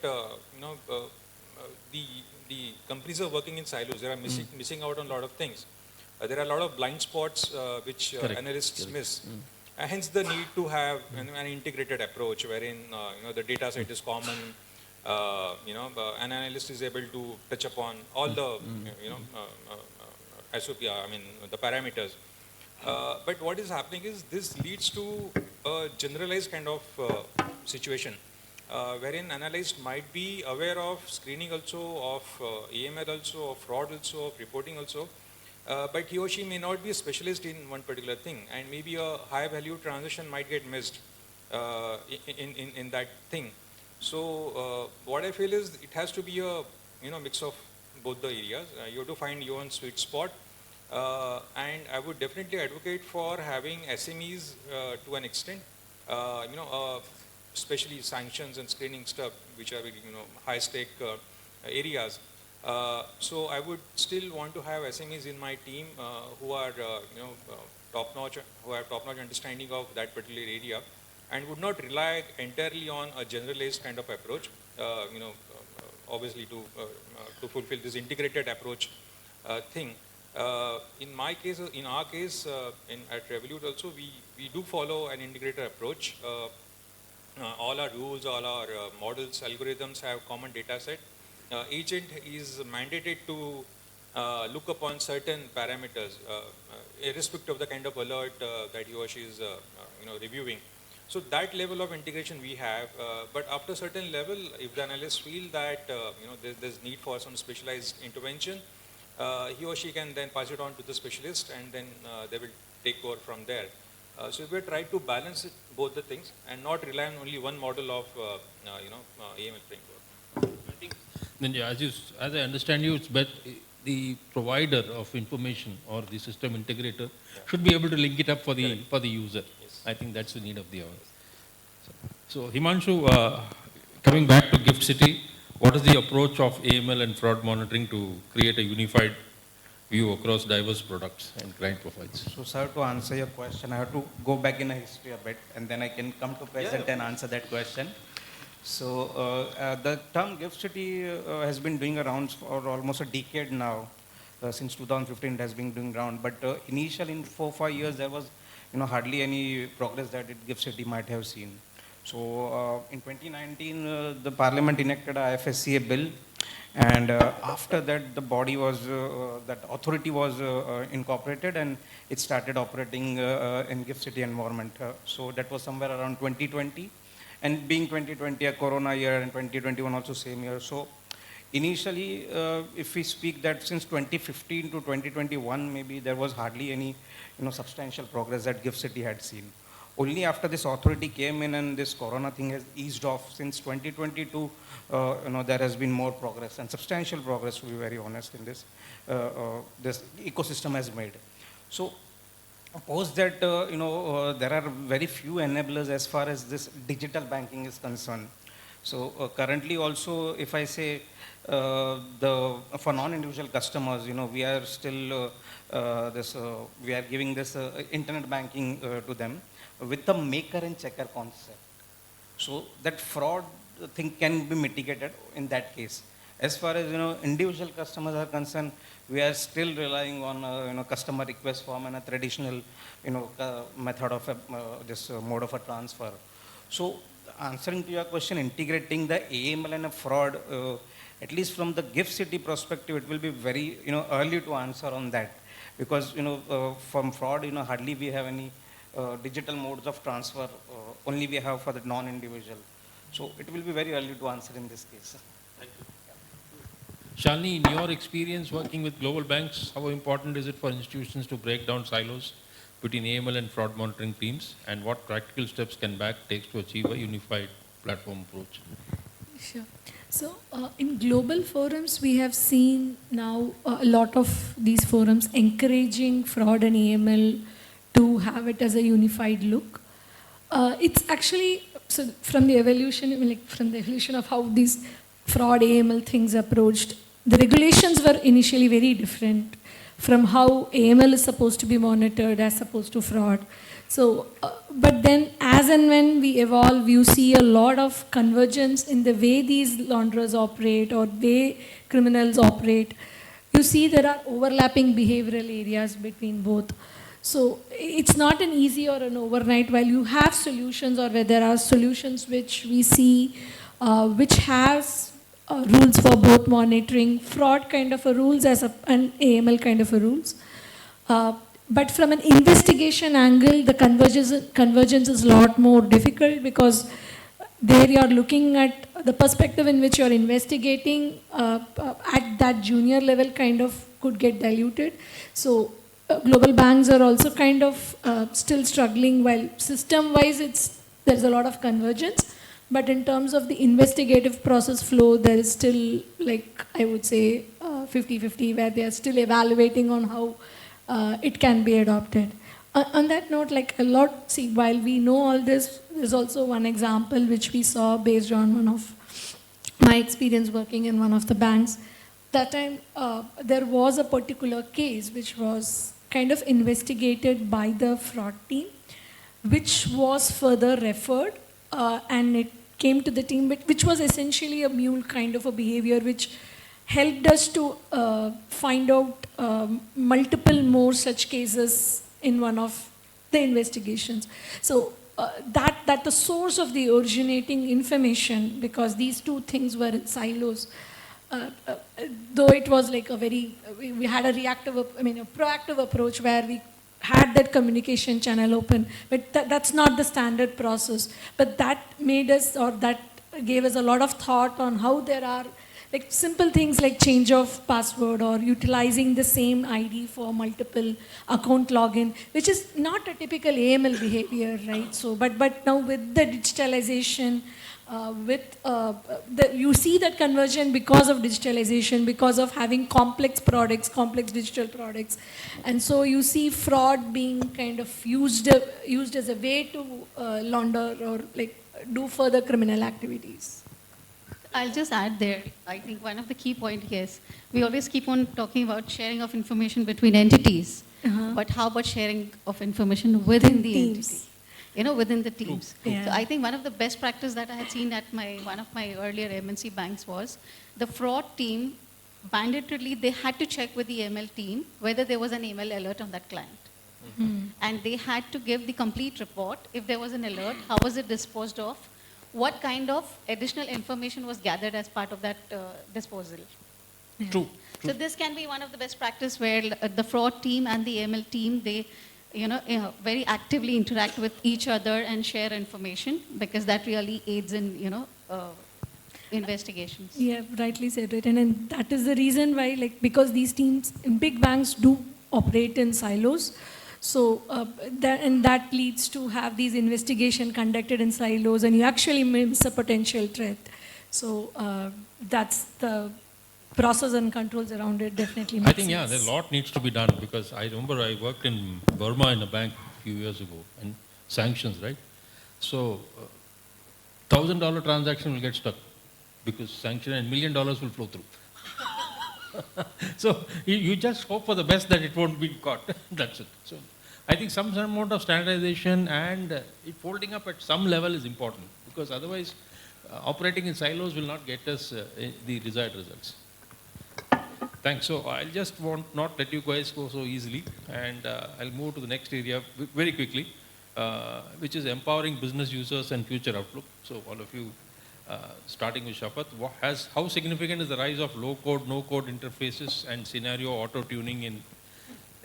the companies are working in silos. They are missing out on a lot of things. There are a lot of blind spots which analysts miss. Hence the need to have an integrated approach wherein the data set is common. An analyst is able to touch upon all the SOP, the parameters. But what is happening is this leads to a generalized kind of situation wherein analyst might be aware of screening also, of AML also, of fraud also, of reporting also, but he or she may not be a specialist in one particular thing, and maybe a high value transaction might get missed in that thing. So what I feel is it has to be a mix of both the areas. You have to find your own sweet spot, and I would definitely advocate for having SMEs to an extent. Especially sanctions and screening stuff, which are high stake areas. So I would still want to have SMEs in my team who are top notch, who have top notch understanding of that particular area, and would not rely entirely on a generalized kind of approach. Obviously to fulfill this integrated approach thing. In my case, in our case, at Revolut also, we do follow an integrated approach. All our rules, all our models, algorithms have common data set. Agent is mandated to look upon certain parameters, irrespective of the kind of alert that he or she is reviewing. So that level of integration we have, but after a certain level, if the analysts feel that there's need for some specialized intervention, he or she can then pass it on to the specialist, and then they will take over from there. So we try to balance it, both the things, and not rely on only one model of AML framework. I think then, as I understand you, it's better the provider of information or the system integrator should be able to link it up for the user. Yes. I think that's the need of the hour. So Himanshu, coming back to Gift City, what is the approach of AML and fraud monitoring to create a unified view across diverse products and client profiles? So, sir, to answer your question, I have to go back in a history a bit, and then I can come to present and answer that question. So, the term Gift City has been doing around for almost a decade now. since 2015 it has been doing round. But initial in 4-5 years there was hardly any progress that GIFT City might have seen. So in 2019 the Parliament enacted a FSCA bill, and after that the body was that authority was incorporated, and it started operating in GIFT City environment. So that was somewhere around 2020, and being 2020 a corona year and 2021 also same year. So initially, if we speak that since 2015 to 2021, maybe there was hardly any substantial progress that GIFT City had seen. Only after this authority came in and this corona thing has eased off since 2022, there has been more progress and substantial progress, to be very honest, in this this ecosystem has made. So post that, there are very few enablers as far as this digital banking is concerned. So currently also, if I say for non-individual customers, we are still we are giving this internet banking to them with the maker and checker concept. So that fraud thing can be mitigated in that case. As far as individual customers are concerned, we are still relying on customer request form and a traditional method of this mode of a transfer. So answering to your question, integrating the AML and a fraud, at least from the GIFT City perspective, it will be very early to answer on that, because from fraud hardly we have any digital modes of transfer, only we have for the non-individual. So it will be very early to answer in this case. Thank you. Shalini, in your experience working with global banks, how important is it for institutions to break down silos between AML and fraud monitoring teams, and what practical steps can BAC take to achieve a unified platform approach? Sure. So in global forums, we have seen now a lot of these forums encouraging fraud and AML to have it as a unified look. It's actually, so from the evolution of how these fraud AML things approached, the regulations were initially very different from how AML is supposed to be monitored as opposed to fraud. So, but then as and when we evolve, you see a lot of convergence in the way these launderers operate or way criminals operate. You see there are overlapping behavioral areas between both. So it's not an easy or an overnight. While you have solutions, or where there are solutions which we see, which has rules for both monitoring, fraud kind of a rules as and AML kind of a rules. But from an investigation angle, the convergence is a lot more difficult, because there you are looking at the perspective in which you are investigating at that junior level kind of could get diluted. So global banks are also kind of still struggling, while system-wise there's a lot of convergence. But in terms of the investigative process flow, there is still, like, I would say 50-50, where they are still evaluating on how it can be adopted. On that note, like a lot, see, while we know all this, there's also one example which we saw based on one of my experience working in one of the banks. That time, there was a particular case which was kind of investigated by the fraud team, which was further referred, and it came to the team, which was essentially a mule kind of a behavior, which helped us to find out multiple more such cases in one of the investigations. So that the source of the originating information, because these two things were in silos, though it was like a very, we had a proactive approach where we had that communication channel open, but that's not the standard process. But that made us, or that gave us a lot of thought on how there are like simple things like change of password or utilizing the same ID for multiple account login, which is not a typical AML behavior, right? So, but now with the digitalization, you see that conversion because of digitalization, because of having complex products, complex digital products. And so you see fraud being kind of used as a way to launder or like do further criminal activities. I'll just add there, I think one of the key points here is, we always keep on talking about sharing of information between entities, but how about sharing of information within the entity? Within the teams. Yeah. So I think one of the best practice that I had seen at one of my earlier MNC banks was the fraud team mandatorily they had to check with the ML team whether there was an email alert on that client. And they had to give the complete report. If there was an alert, how was it disposed of? What kind of additional information was gathered as part of that disposal? True. So this can be one of the best practice where the fraud team and the ML team, they very actively interact with each other and share information, because that really aids in investigations. Yeah, rightly said, right? And that is the reason why, like, because these teams, big banks do operate in silos. So, that leads to have these investigation conducted in silos, and you actually miss a potential threat. So, that's the process and controls around it definitely makes I think, yeah, sense. a lot needs to be done, because I remember I worked in Burma in a bank a few years ago, and sanctions, right? So, $1,000 transaction will get stuck because sanction, and $1 million will flow through. So you just hope for the best that it won't be caught. That's it. So I think some amount of standardization and it folding up at some level is important, because otherwise operating in silos will not get us the desired results. Thanks. So I'll just not let you guys go so easily, and I'll move to the next area very quickly, which is empowering business users and future outlook. So all of you, starting with Shapat, how significant is the rise of low-code, no-code interfaces and scenario auto-tuning in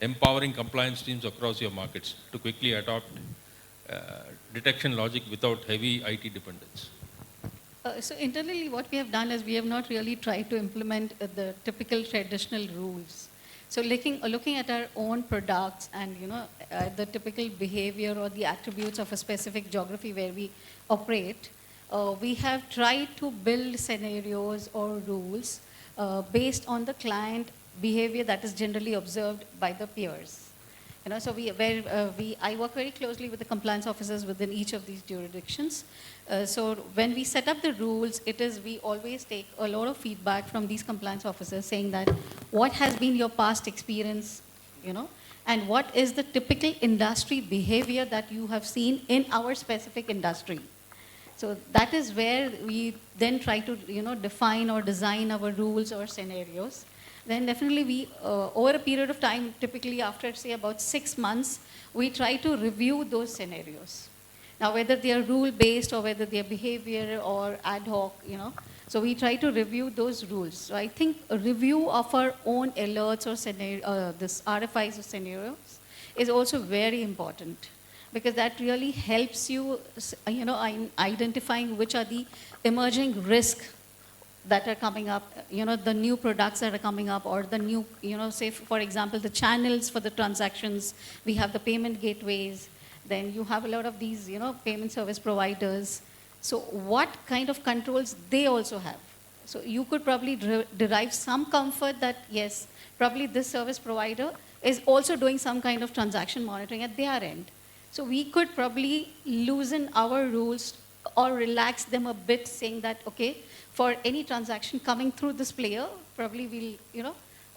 empowering compliance teams across your markets to quickly adopt detection logic without heavy IT dependence? So internally, what we have done is we have not really tried to implement the typical traditional rules. So looking at our own products and the typical behavior or the attributes of a specific geography where we operate, we have tried to build scenarios or rules based on the client behavior that is generally observed by the peers. So I work very closely with the compliance officers within each of these jurisdictions. So when we set up the rules, we always take a lot of feedback from these compliance officers saying that what has been your past experience, and what is the typical industry behavior that you have seen in our specific industry. So that is where we then try to define or design our rules or scenarios. Then definitely we, over a period of time, typically after say about 6 months, we try to review those scenarios. Now whether they are rule-based or whether they are behavior or ad hoc, so we try to review those rules. So I think a review of our own alerts or this RFIs or scenarios is also very important, because that really helps you, in identifying which are the emerging risks that are coming up, the new products that are coming up, or the new, say for example, the channels for the transactions. We have the payment gateways, then you have a lot of these, payment service providers. So what kind of controls they also have? So you could probably derive some comfort that yes, probably this service provider is also doing some kind of transaction monitoring at their end. So we could probably loosen our rules or relax them a bit, saying that, okay, for any transaction coming through this player, probably we'll,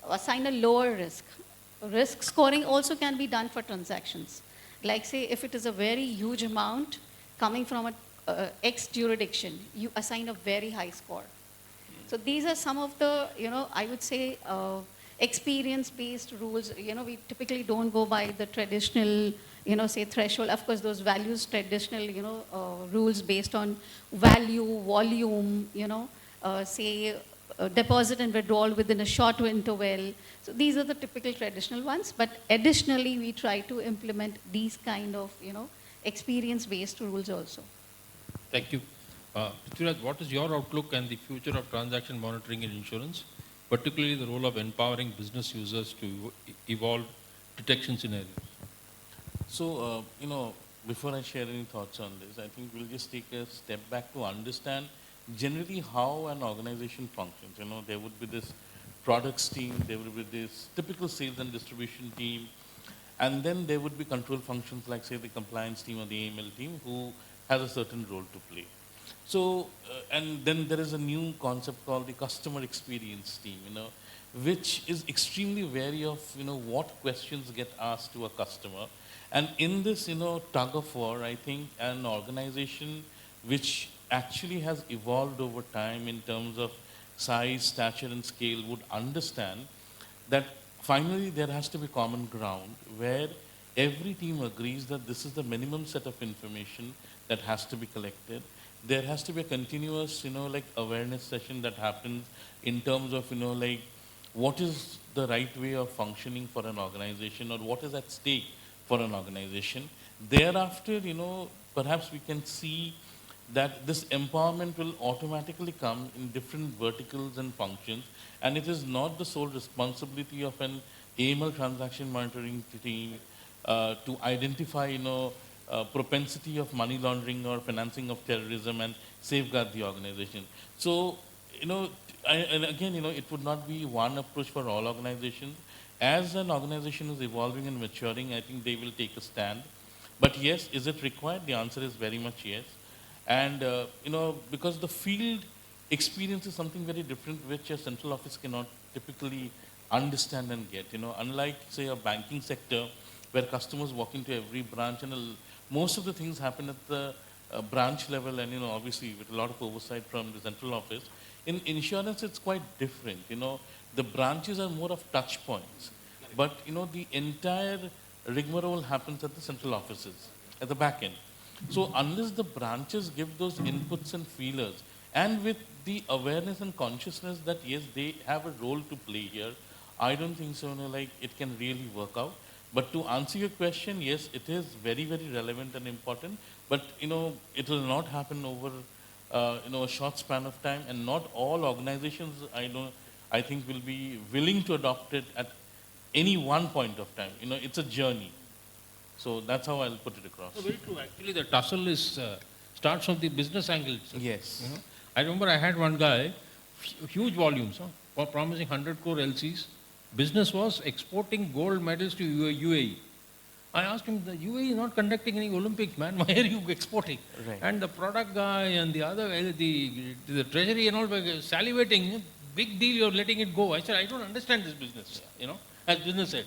assign a lower risk. Risk scoring also can be done for transactions. Like say, if it is a very huge amount coming from a X jurisdiction, you assign a very high score. So these are some of the, I would say, experience-based rules. We typically don't go by the traditional, say threshold. Of course, those values, traditional, rules based on value, volume, say deposit and withdrawal within a short interval. So these are the typical traditional ones. But additionally, we try to implement these kind of, experience-based rules also. Thank you. Prithviraj, what is your outlook and the future of transaction monitoring in insurance, particularly the role of empowering business users to evolve detection scenarios? So, before I share any thoughts on this, I think we'll just take a step back to understand generally how an organization functions. There would be this products team, there would be this typical sales and distribution team, and then there would be control functions like, say, the compliance team or the AML team who has a certain role to play. So, and then there is a new concept called the customer experience team, which is extremely wary of, what questions get asked to a customer. And in this, tug of war, I think an organization which actually has evolved over time in terms of size, stature, and scale would understand that finally there has to be common ground where every team agrees that this is the minimum set of information that has to be collected. There has to be a continuous, like awareness session that happens in terms of, like what is the right way of functioning for an organization or what is at stake for an organization. Thereafter, perhaps we can see that this empowerment will automatically come in different verticals and functions, and it is not the sole responsibility of an AML transaction monitoring team to identify, propensity of money laundering or financing of terrorism and safeguard the organization. So, and again, it would not be one approach for all organizations. As an organization is evolving and maturing, I think they will take a stand. But yes, is it required? The answer is very much yes. And, because the field experience is something very different, which a central office cannot typically understand and get. Unlike, say, a banking sector, where customers walk into every branch, and most of the things happen at the branch level, and, obviously with a lot of oversight from the central office. In insurance, it's quite different. The branches are more of touch points. But, the entire rigmarole happens at the central offices, at the back end. So unless the branches give those inputs and feelers, and with the awareness and consciousness that yes, they have a role to play here, I don't think so, like it can really work out. But to answer your question, yes, it is very, very relevant and important, but it will not happen over a short span of time, and not all organizations, I think will be willing to adopt it at any one point of time. It's a journey. So that's how I'll put it across. So very true. Actually, the tussle starts from the business angle itself. Yes. I remember I had one guy, huge volumes, for promising 100 crore LCs. Business was exporting gold medals to UAE. I asked him, the UAE is not conducting any Olympics, man. Why are you exporting? Right. And the product guy and the other, the treasury and all were salivating. Big deal, you're letting it go. I said, I don't understand this business, as business said.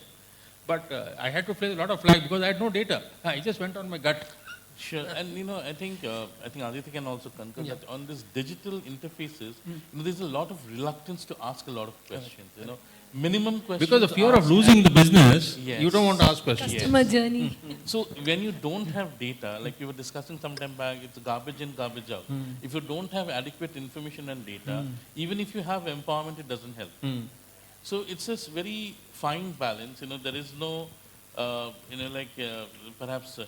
But I had to play a lot of flag because I had no data. I just went on my gut. Sure, and I think Aditya can also concur that on this digital interfaces, there's a lot of reluctance to ask a lot of questions. Minimum questions. Because the fear to of ask losing the business, Yes. you don't want to ask questions. Customer journey. So when you don't have data, like we were discussing some time back, it's garbage in, garbage out. If you don't have adequate information and data, even if you have empowerment, it doesn't help. So it's this very fine balance. There is no, perhaps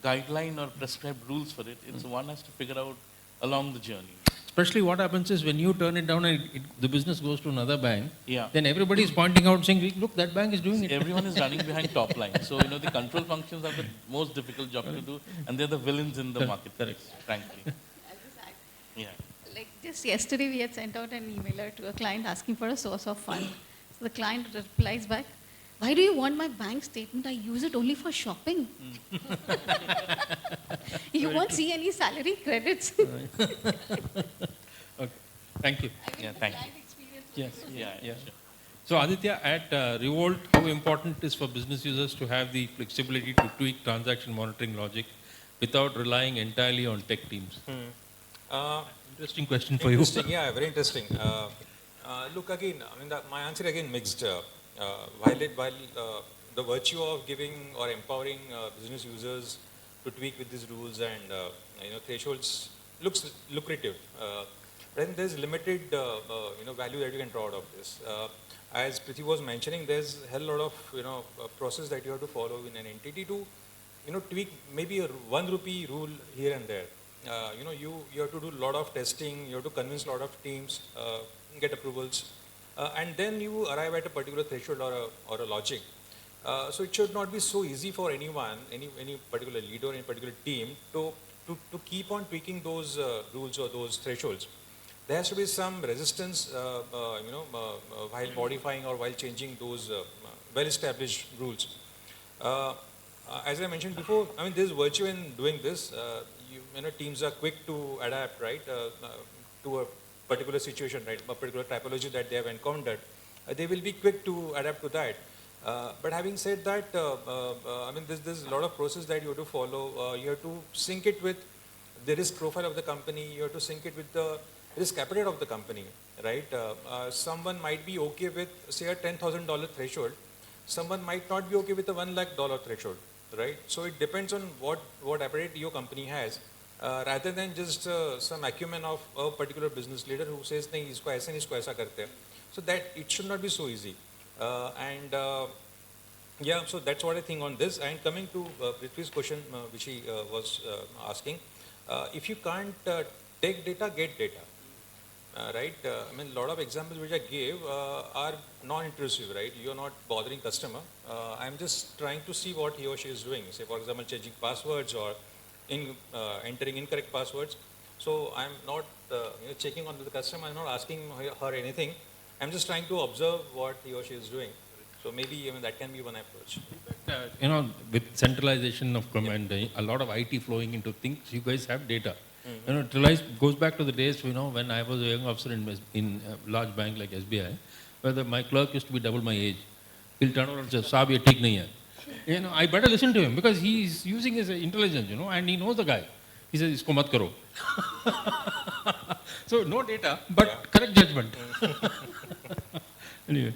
guideline or prescribed rules for it. It's one has to figure out along the journey. Especially what happens is when you turn it down and the business goes to another bank, Yeah. then everybody is pointing out saying, look, that bank is doing it. Everyone is running behind top line. So, the control functions are the most difficult job to do, and they're the villains in the marketplace, frankly. Yeah. Like just yesterday, we had sent out an emailer to a client asking for a source of fund. So the client replies back, "Why do you want my bank statement? I use it only for shopping." You won't see any salary credits. Okay. Thank you. Yeah, thank you. Client experience Yes. Yeah, Yeah. sure. So Aditya, at Revolt, how important it is for business users to have the flexibility to tweak transaction monitoring logic without relying entirely on tech teams? Interesting question for you. Interesting, yeah, very interesting. Look, again, my answer again mixed. While the virtue of giving or empowering business users to tweak with these rules and thresholds looks lucrative, but then there's limited value that you can draw out of this. As Priti was mentioning, there's a hell lot of process that you have to follow in an entity to tweak maybe a 1 rupee rule here and there. You have to do a lot of testing, you have to convince a lot of teams, get approvals, and then you arrive at a particular threshold or a logic. So it should not be so easy for anyone, any particular leader, any particular team to keep on tweaking those rules or those thresholds. There has to be some resistance, while modifying or while changing those well-established rules. As I mentioned before, there's virtue in doing this. Teams are quick to adapt, right, to a particular situation, right, a particular typology that they have encountered. They will be quick to adapt to that. But having said that, there's a lot of process that you have to follow. You have to sync it with the risk profile of the company. You have to sync it with the risk appetite of the company, right? Someone might be okay with, say, a $10,000 threshold. Someone might not be okay with a $1 lakh threshold, right? So it depends on what appetite your company has, rather than just some acumen of a particular business leader who says, "नहीं इसको ऐसे नहीं इसको ऐसा करते हैं." So that it should not be so easy. Yeah, so that's what I think on this. And coming to Prithvi's question, which he was asking, if you can't take data, get data, right? I mean, a lot of examples which I gave are non-intrusive, right? You're not bothering customer. I'm just trying to see what he or she is doing. Say, for example, changing passwords or entering incorrect passwords. So I'm not checking on the customer. I'm not asking her anything. I'm just trying to observe what he or she is doing. So maybe that can be one approach. With centralization of command, a lot of IT flowing into things, you guys have data. It goes back to the days, when I was a young officer in a large bank like SBI, where my clerk used to be double my age. He'll turn around and say, "Saab, ye theek nahi hai." I better listen to him because he's using his intelligence, and he knows the guy. He says, "Isko mat karo." So no data, but correct judgment. Anyway.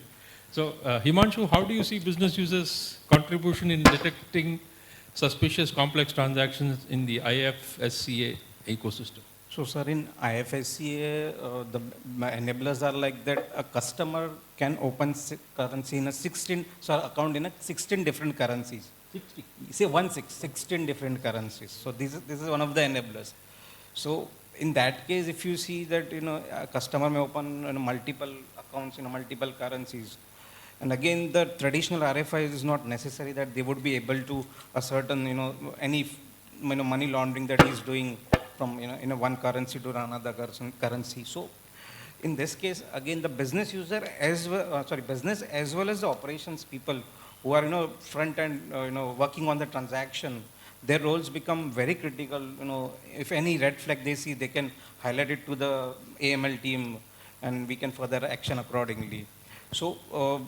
So, Himanshu, how do you see business users' contribution in detecting suspicious complex transactions in the IFSCA ecosystem? So, sir, in IFSCA, the enablers are like that a customer can open currency in account in 16 different currencies. 60. Say 16 different currencies. So, this is one of the enablers. So, in that case, if you see that, a customer may open multiple accounts in multiple currencies. And again, the traditional RFI is not necessary that they would be able to ascertain, any money laundering that he's doing from, in one currency to another currency. So, in this case, again, the business user business as well as the operations people who are, front end, working on the transaction, their roles become very critical. If any red flag they see, they can highlight it to the AML team, and we can further action accordingly. So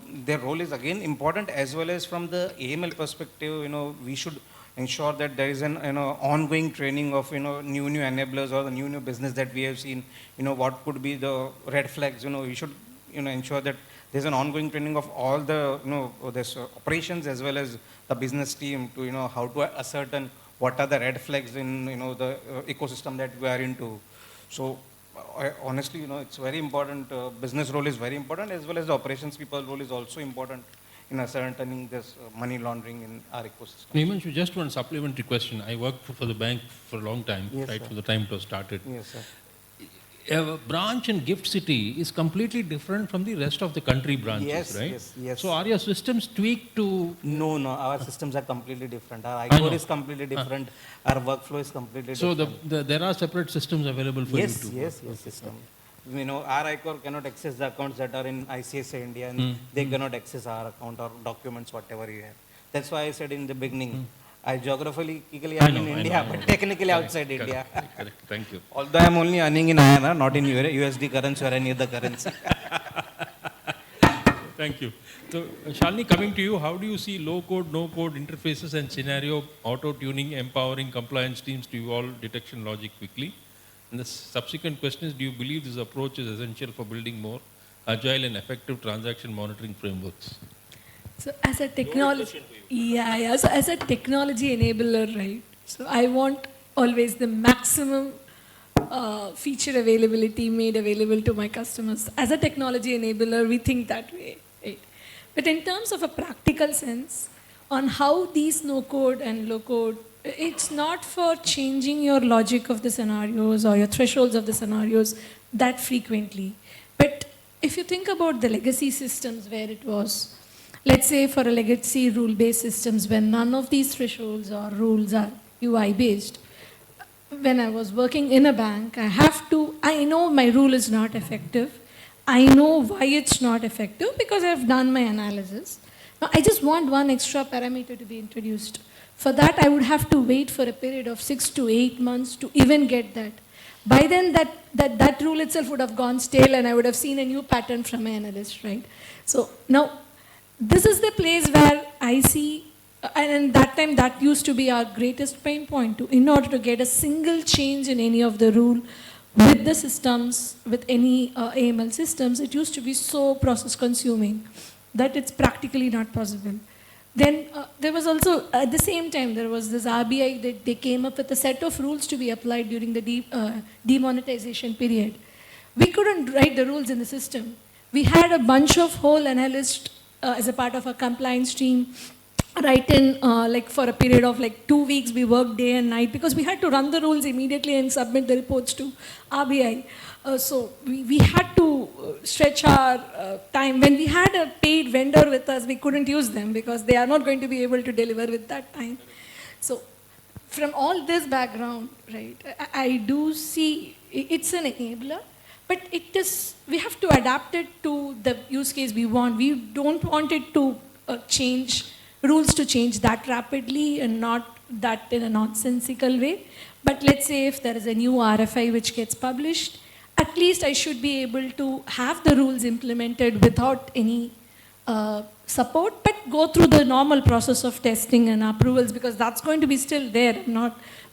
their role is again important, as well as from the AML perspective, we should ensure that there is an ongoing training of new enablers or the new business that we have seen. What could be the red flags? We should ensure that there's an ongoing training of all the this operations as well as the business team to how to ascertain what are the red flags in the ecosystem that we are into. So. Honestly, it's very important. Business role is very important, as well as the operations people role is also important in ascertaining this money laundering in our ecosystem. Himanshu, just one supplementary question. I worked for the bank for a long time, yes, right sir. from the time it was started. Yes, sir. A branch in Gift City is completely different from the rest of the country branches, Yes, right? yes. So are your systems tweaked to... No, our systems are completely different. Our I ICOR know. is completely different. Our workflow is completely So different. there are separate systems available for Yes, you to... yes, system. Our ICOR cannot access the accounts that are in ICSA India, and they cannot access our account or documents, whatever you have. That's why I said in the beginning, I geographically am in India, but technically outside India. Correct. Thank you. Although I am only earning in INR, not in USD currency or any other currency. Thank you. So, Shalini, coming to you, how do you see low-code, no-code interfaces and scenario auto-tuning, empowering compliance teams to evolve detection logic quickly? And the subsequent question is, do you believe this approach is essential for building more agile and effective transaction monitoring frameworks? So as a technology, So as a technology enabler, right? So I want always the maximum feature availability made available to my customers. As a technology enabler, we think that way, right? But in terms of a practical sense, on how these no-code and low-code, it's not for changing your logic of the scenarios or your thresholds of the scenarios that frequently. But if you think about the legacy systems where it was, let's say for a legacy rule-based systems, when none of these thresholds or rules are UI-based, when I was working in a bank, I know my rule is not effective. I know why it's not effective because I've done my analysis. Now, I just want one extra parameter to be introduced. For that, I would have to wait for a period of 6 to 8 months to even get that. By then, that rule itself would have gone stale and I would have seen a new pattern from my analyst, right? So now, this is the place where I see, and that time that used to be our greatest pain point. In order to get a single change in any of the rule, with the systems, with any AML systems, it used to be so process consuming that it's practically not possible. Then there was also, at the same time, there was this RBI that they came up with a set of rules to be applied during the demonetization period. We couldn't write the rules in the system. We had a bunch of whole analysts as a part of our compliance team write in like for a period of like 2 weeks. We worked day and night because we had to run the rules immediately and submit the reports to RBI. So we had to stretch our time. When we had a paid vendor with us, we couldn't use them because they are not going to be able to deliver with that time. So from all this background, right, I do see it's an enabler, but it is, we have to adapt it to the use case we want. We don't want it to change, rules to change that rapidly and not that in a nonsensical way. But let's say if there is a new RFI which gets published, at least I should be able to have the rules implemented without any support, but go through the normal process of testing and approvals because that's going to be still there.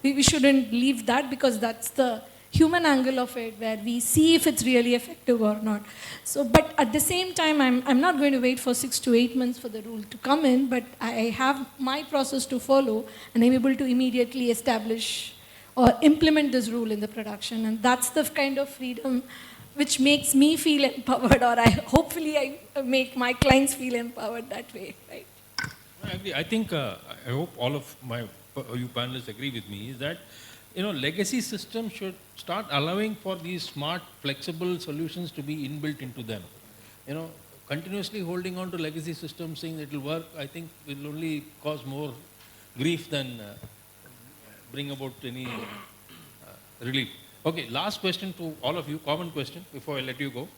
We shouldn't leave that because that's the human angle of it where we see if it's really effective or not. So, but at the same time, I'm not going to wait for 6 to 8 months for the rule to come in, but I have my process to follow and I'm able to immediately establish or implement this rule in the production. And that's the kind of freedom which makes me feel empowered, or hopefully I make my clients feel empowered that way, right? I agree. I think, I hope all of you panelists agree with me, is that, legacy systems should start allowing for these smart, flexible solutions to be inbuilt into them. Continuously holding on to legacy systems, saying that it will work, I think will only cause more grief than bring about any relief. Okay, last question to all of you, common question before I let you go.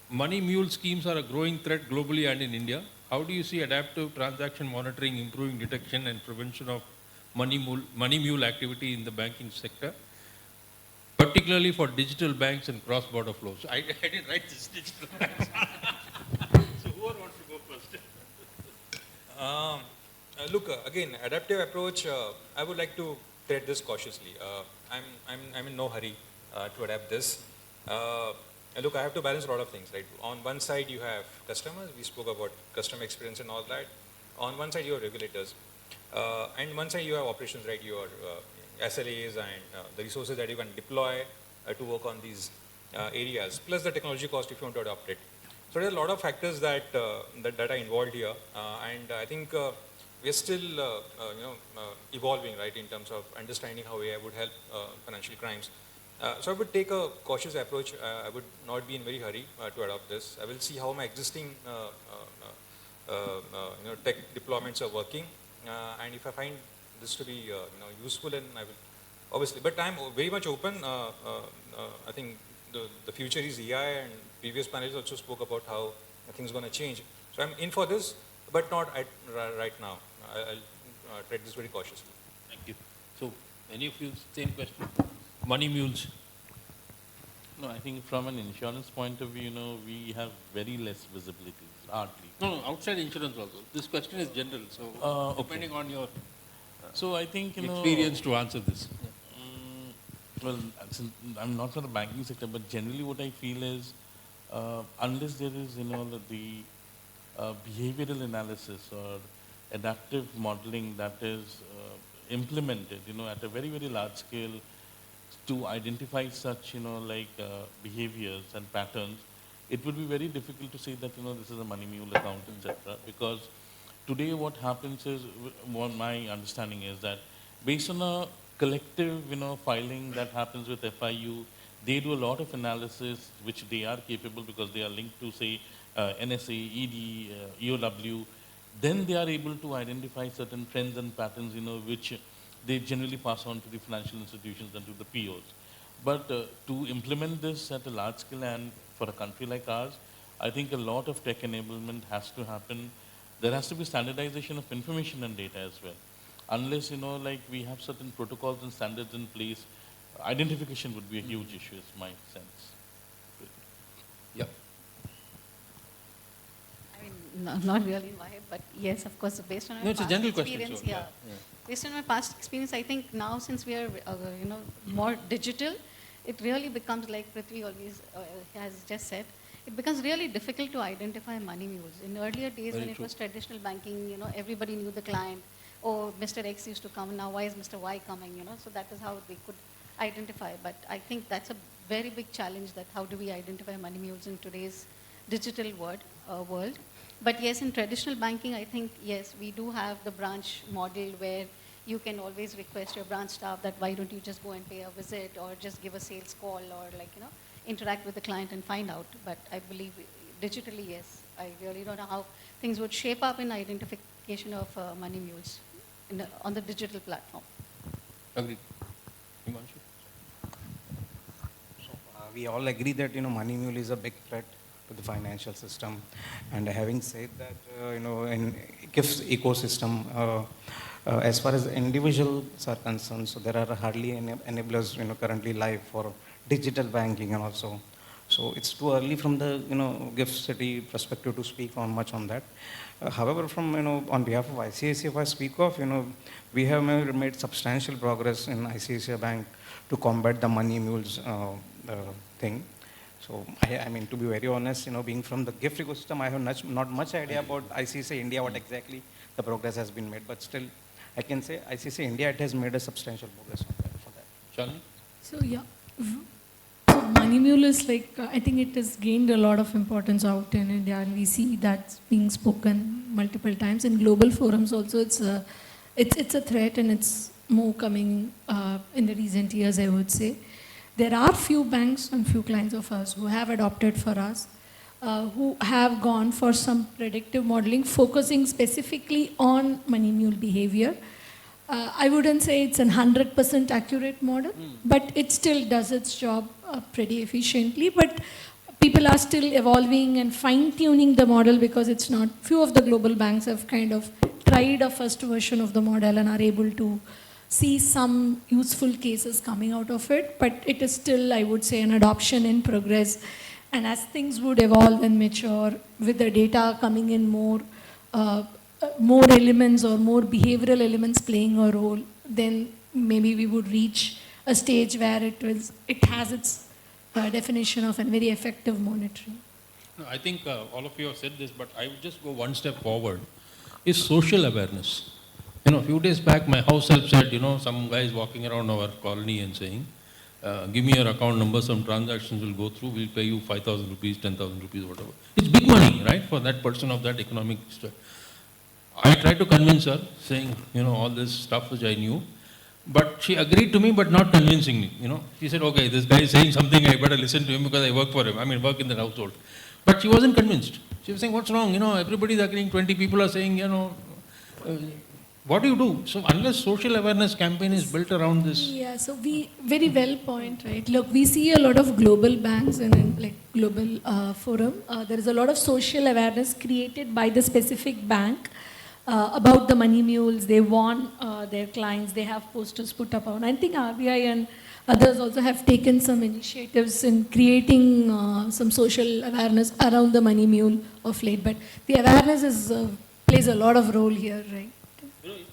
Money mule schemes are a growing threat globally and in India. How do you see adaptive transaction monitoring improving detection and prevention of money mule activity in the banking sector, particularly for digital banks and cross-border flows? I didn't write this digital banks. So who wants to go first? Look, again, adaptive approach, I would like to tread this cautiously. I'm in no hurry to adapt this. Look, I have to balance a lot of things, right? On one side, you have customers. We spoke about customer experience and all that. On one side, you have regulators. And one side, you have operations, right? Your SLAs and the resources that you can deploy to work on these areas, plus the technology cost if you want to adopt it. So there are a lot of factors that are involved here, and I think we are still evolving, right, in terms of understanding how AI would help financial crimes. So I would take a cautious approach. I would not be in very hurry to adopt this. I will see how my existing tech deployments are working, and if I find this to be useful, and I will obviously. But I'm very much open. I think the future is AI, and previous panelists also spoke about how things are going to change. So I'm in for this, but not right now. I'll tread this very cautiously. Thank you. So, any of you, same question? Money mules. No, I think from an insurance point of view, we have very less visibility, hardly. No, outside insurance also. This question is general, so Okay. depending on your So I think, experience to answer this. well, I'm not from the banking sector, but generally what I feel is, unless there is, the behavioral analysis or adaptive modeling that is implemented, at a very, very large scale to identify such, behaviors and patterns, it would be very difficult to say that, this is a money mule account, etc. Because today what happens is, what my understanding is that based on a collective, filing that happens with FIU, they do a lot of analysis which they are capable because they are linked to, say, NSA, ED, EOW. Then they are able to identify certain trends and patterns, which they generally pass on to the financial institutions and to the POs. But to implement this at a large scale and for a country like ours, I think a lot of tech enablement has to happen. There has to be standardization of information and data as well. Unless, we have certain protocols and standards in place, identification would be a huge issue, is my sense. Yeah. I mean, not really in my head, but yes, of course, based on my No, it's a past general question. experience, So, yeah. Based on my past experience, I think now since we are, more digital, it really becomes like Prithvi always has just said, it becomes really difficult to identify money mules. In earlier days Very when it true. was traditional banking, everybody knew the client. Oh, Mr. X used to come, now why is Mr. Y coming, So that is how they could identify. But I think that's a very big challenge, that how do we identify money mules in today's digital world. But yes, in traditional banking, I think, yes, we do have the branch model where you can always request your branch staff that why don't you just go and pay a visit or just give a sales call or interact with the client and find out. But I believe digitally, yes, I really don't know how things would shape up in identification of money mules on the digital platform. Agreed. Himanshu? We all agree that money mule is a big threat to the financial system. And having said that, in GIFT's ecosystem, as far as individuals are concerned, so there are hardly any enablers currently live for digital banking and also. So it's too early from the GIFT City perspective to speak on much on that. However, from on behalf of ICICI, if I speak of, we have made substantial progress in ICICI Bank to combat the money mules thing. So, I mean, to be very honest, being from the GIFT ecosystem, I have not much idea about ICICI India, what exactly the progress has been made. But still, I can say ICICI India, it has made a substantial progress on that, for that. Shalini? So yeah, so money mule is like, I think it has gained a lot of importance out in India, and we see that's being spoken multiple times in global forums. Also, it's a threat, and it's more coming in the recent years, I would say. There are few banks and few clients of us who have adopted for us, who have gone for some predictive modeling, focusing specifically on money mule behavior. I wouldn't say it's a 100% accurate model, but it still does its job pretty efficiently. But people are still evolving and fine-tuning the model because it's not, few of the global banks have kind of tried a first version of the model and are able to see some useful cases coming out of it, but it is still, I would say, an adoption in progress. And as things would evolve and mature, with the data coming in more elements or more behavioral elements playing a role, then maybe we would reach a stage where it has its definition of a very effective monitoring. No, I think all of you have said this, but I would just go one step forward, is social awareness. A few days back, my house help said, some guys walking around our colony and saying, give me your account number, some transactions will go through, we'll pay you 5,000 rupees, 10,000 rupees, whatever. It's big money, right, for that person of that economic strata. I tried to convince her, saying, all this stuff which I knew, but she agreed to me, but not convincing me, She said, okay, this guy is saying something, I better listen to him because I work for him, work in the household. But she wasn't convinced. She was saying, what's wrong, everybody's agreeing, 20 people are saying, what do you do? So unless social awareness campaign is built around this. Yeah, so we, very well point, right? Look, we see a lot of global banks and like global forum. There is a lot of social awareness created by the specific bank about the money mules. They warn their clients, they have posters put up on. I think RBI and others also have taken some initiatives in creating some social awareness around the money mule of late. But the awareness plays a lot of role here, right?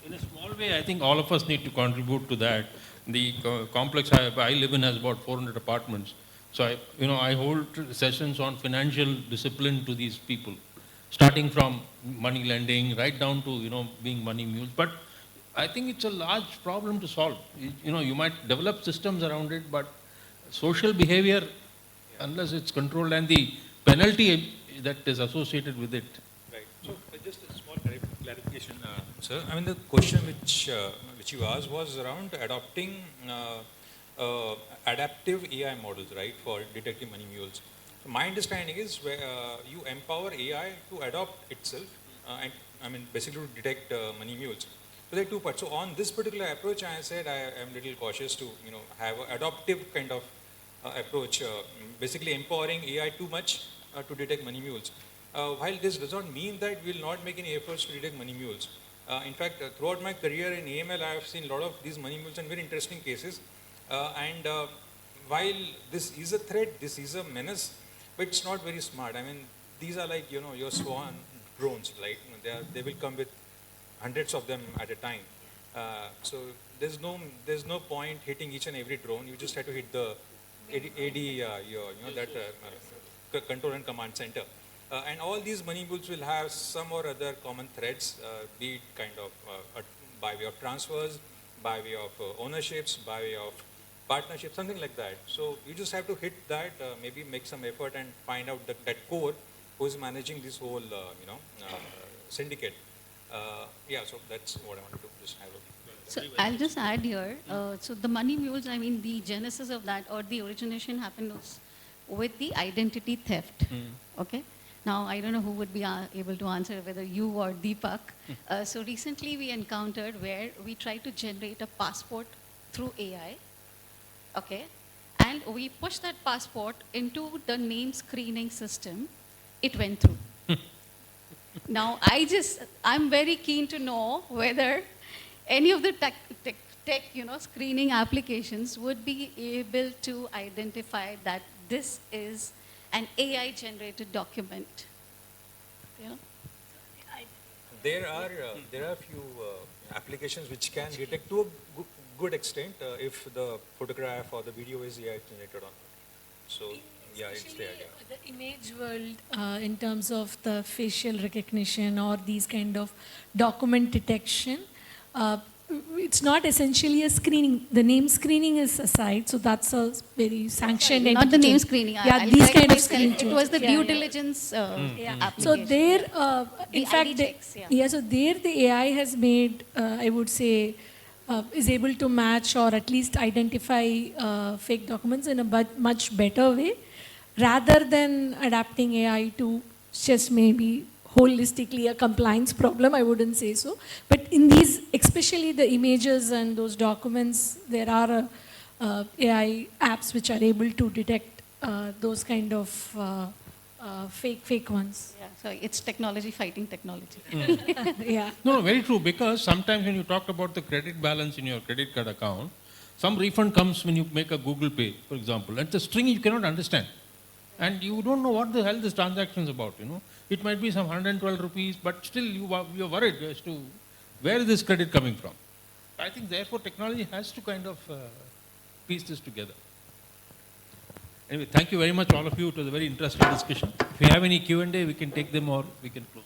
In a small way, I think all of us need to contribute to that. The complex I live in has about 400 apartments. So I hold sessions on financial discipline to these people, starting from money lending right down to being money mules. But I think it's a large problem to solve. You might develop systems around it, but social behavior, unless it's controlled, and the penalty that is associated with it. Right. So just a small clarification, sir. The question which you asked was around adopting adaptive AI models, right, for detecting money mules. So my understanding is where you empower AI to adopt itself and basically to detect money mules. So there are two parts. So on this particular approach, I said I am a little cautious to have an adoptive kind of approach, basically empowering AI too much to detect money mules. While this does not mean that we will not make any efforts to detect money mules. In fact, throughout my career in AML, I have seen a lot of these money mules and very interesting cases. While this is a threat, this is a menace, but it's not very smart. These are like, your swan drones, right? They will come with hundreds of them at a time. So there's no point hitting each and every drone. You just have to hit the control and command center. And all these money pools will have some or other common threads, be it kind of by way of transfers, by way of ownerships, by way of partnerships, something like that. So you just have to hit that, maybe make some effort and find out that core who's managing this whole, syndicate. Yeah, so that's what I wanted to just have. So I'll just add here, so the money mules, I mean, the genesis of that or the origination happened was with the identity theft, okay? Now, I don't know who would be able to answer, whether you or Deepak. So recently we encountered where we tried to generate a passport through AI, okay? And we pushed that passport into the name screening system. It went through. Now, I'm very keen to know whether any of the tech screening applications would be able to identify that this is an AI-generated document. You know? There are few applications which can detect to a good extent if the photograph or the video is AI generated on. So yeah, it's there. Yeah. The image world, in terms of the facial recognition or these kind of document detection, it's not essentially a screening. The name screening is aside, so that's a very sanctioned. Not the entity. name screening. Yeah, I'll these correct kind of myself. screening. It was the Yeah, due yeah. diligence application. So there, in The fact, ID the- checks, yeah. yeah. So there, the AI has made, I would say, is able to match or at least identify fake documents in a much better way, rather than adapting AI to just maybe holistically a compliance problem. I wouldn't say so. But in these, especially the images and those documents, there are AI apps which are able to detect those kind of fake ones. Yeah, so it's technology fighting technology. Yeah. No, very true, because sometimes when you talk about the credit balance in your credit card account, some refund comes when you make a Google Pay, for example, and the string you cannot understand. And you don't know what the hell this transaction is about, you know. It might be some 112 rupees, but still you're worried as to where is this credit coming from. I think therefore technology has to kind of piece this together. Anyway, thank you very much all of you. It was a very interesting discussion. If you have any Q&A, we can take them or we can close.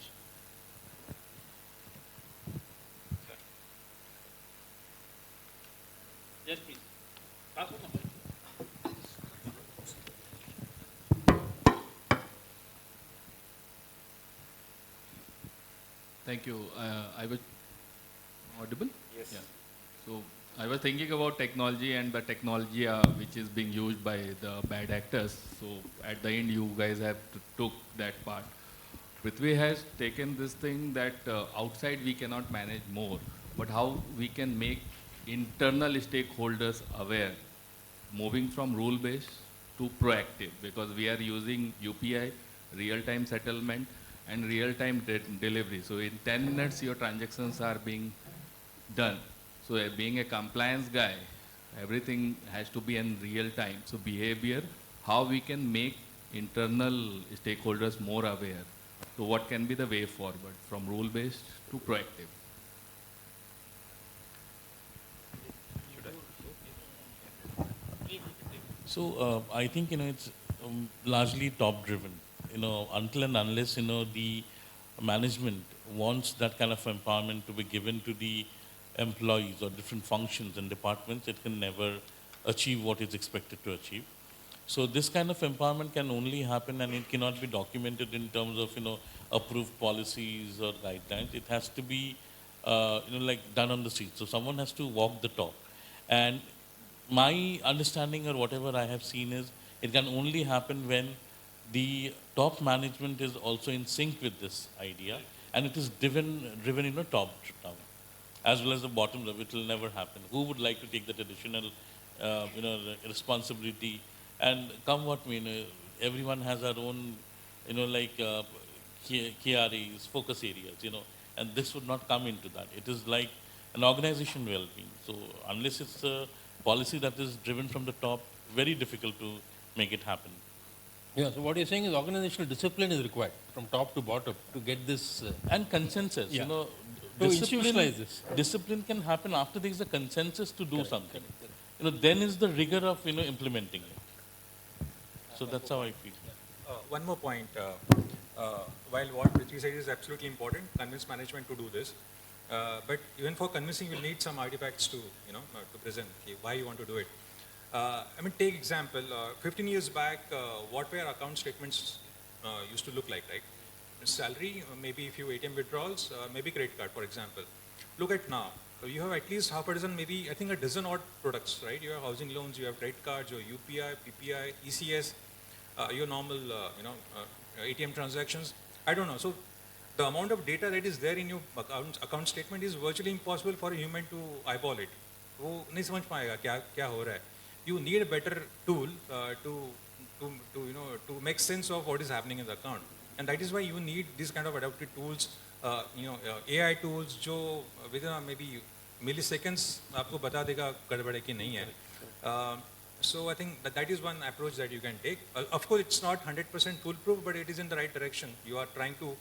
Yes, please. Pass on the mic. Thank you. I was audible? Yes. Yeah. So I was thinking about technology and the technology which is being used by the bad actors. So at the end, you guys have took that part. Prithvi has taken this thing that outside we cannot manage more, but how we can make internal stakeholders aware, moving from rule-based to proactive, because we are using UPI, real-time settlement, and real-time delivery. So in 10 minutes, your transactions are being done. So being a compliance guy, everything has to be in real time. So behavior, how we can make internal stakeholders more aware. So what can be the way forward from rule-based to proactive? So I think it's largely top-driven. Until and unless the management wants that kind of empowerment to be given to the employees or different functions and departments, it can never achieve what it's expected to achieve. So this kind of empowerment can only happen, and it cannot be documented in terms of approved policies or guidelines. It has to be like done on the street. So someone has to walk the talk. And my understanding or whatever I have seen is it can only happen when the top management is also in sync with this idea, and it is driven top down, as well as the bottom up. It will never happen. Who would like to take that additional, responsibility? And come what may, everyone has our own, KRAs, focus areas, and this would not come into that. It is like an organization well-being. So unless it's a policy that is driven from the top, very difficult to make it happen. Yeah, so what you're saying is organizational discipline is required from top to bottom to get this. And consensus, Yeah. To discipline, institutionalize this. discipline can happen after there is a consensus to do something. Then is the rigor of implementing it. So that's how I feel. One more point. While what Prithvi said is absolutely important, convince management to do this. But even for convincing, you'll need some artifacts to, to present why you want to do it. I mean, take example, 15 years back, what were account statements used to look like, right? Salary, maybe a few ATM withdrawals, maybe credit card, for example. Look at now. You have at least half a dozen, maybe I think a dozen odd products, right? You have housing loans, you have credit cards, your UPI, PPI, ECS, your normal, ATM transactions. I don't know. So the amount of data that is there in your account statement is virtually impossible for a human to eyeball it. वो नहीं समझ पाएगा क्या हो रहा है. You need a better tool to make sense of what is happening in the account, and that is why you need these kind of adaptive tools, AI tools जो within maybe milliseconds आपको बता देगा गड़बड़ है कि नहीं है. So I think that is one approach that you can take. Of course, it's not 100% foolproof, but it is in the right direction. You are trying to,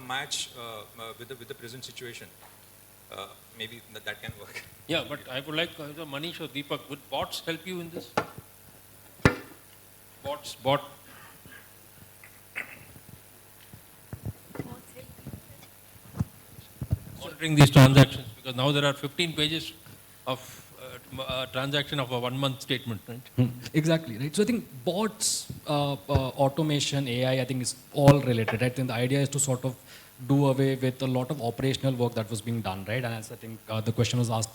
match with the present situation. Maybe that can work. Yeah, but I would like Manish or Deepak, would bots help you in this? Bot. Monitoring these transactions, because now there are 15 pages of transaction of a 1 month statement, right? Exactly, right? So I think bots, automation, AI, I think is all related, right? And the idea is to sort of do away with a lot of operational work that was being done, right? And as I think the question was asked,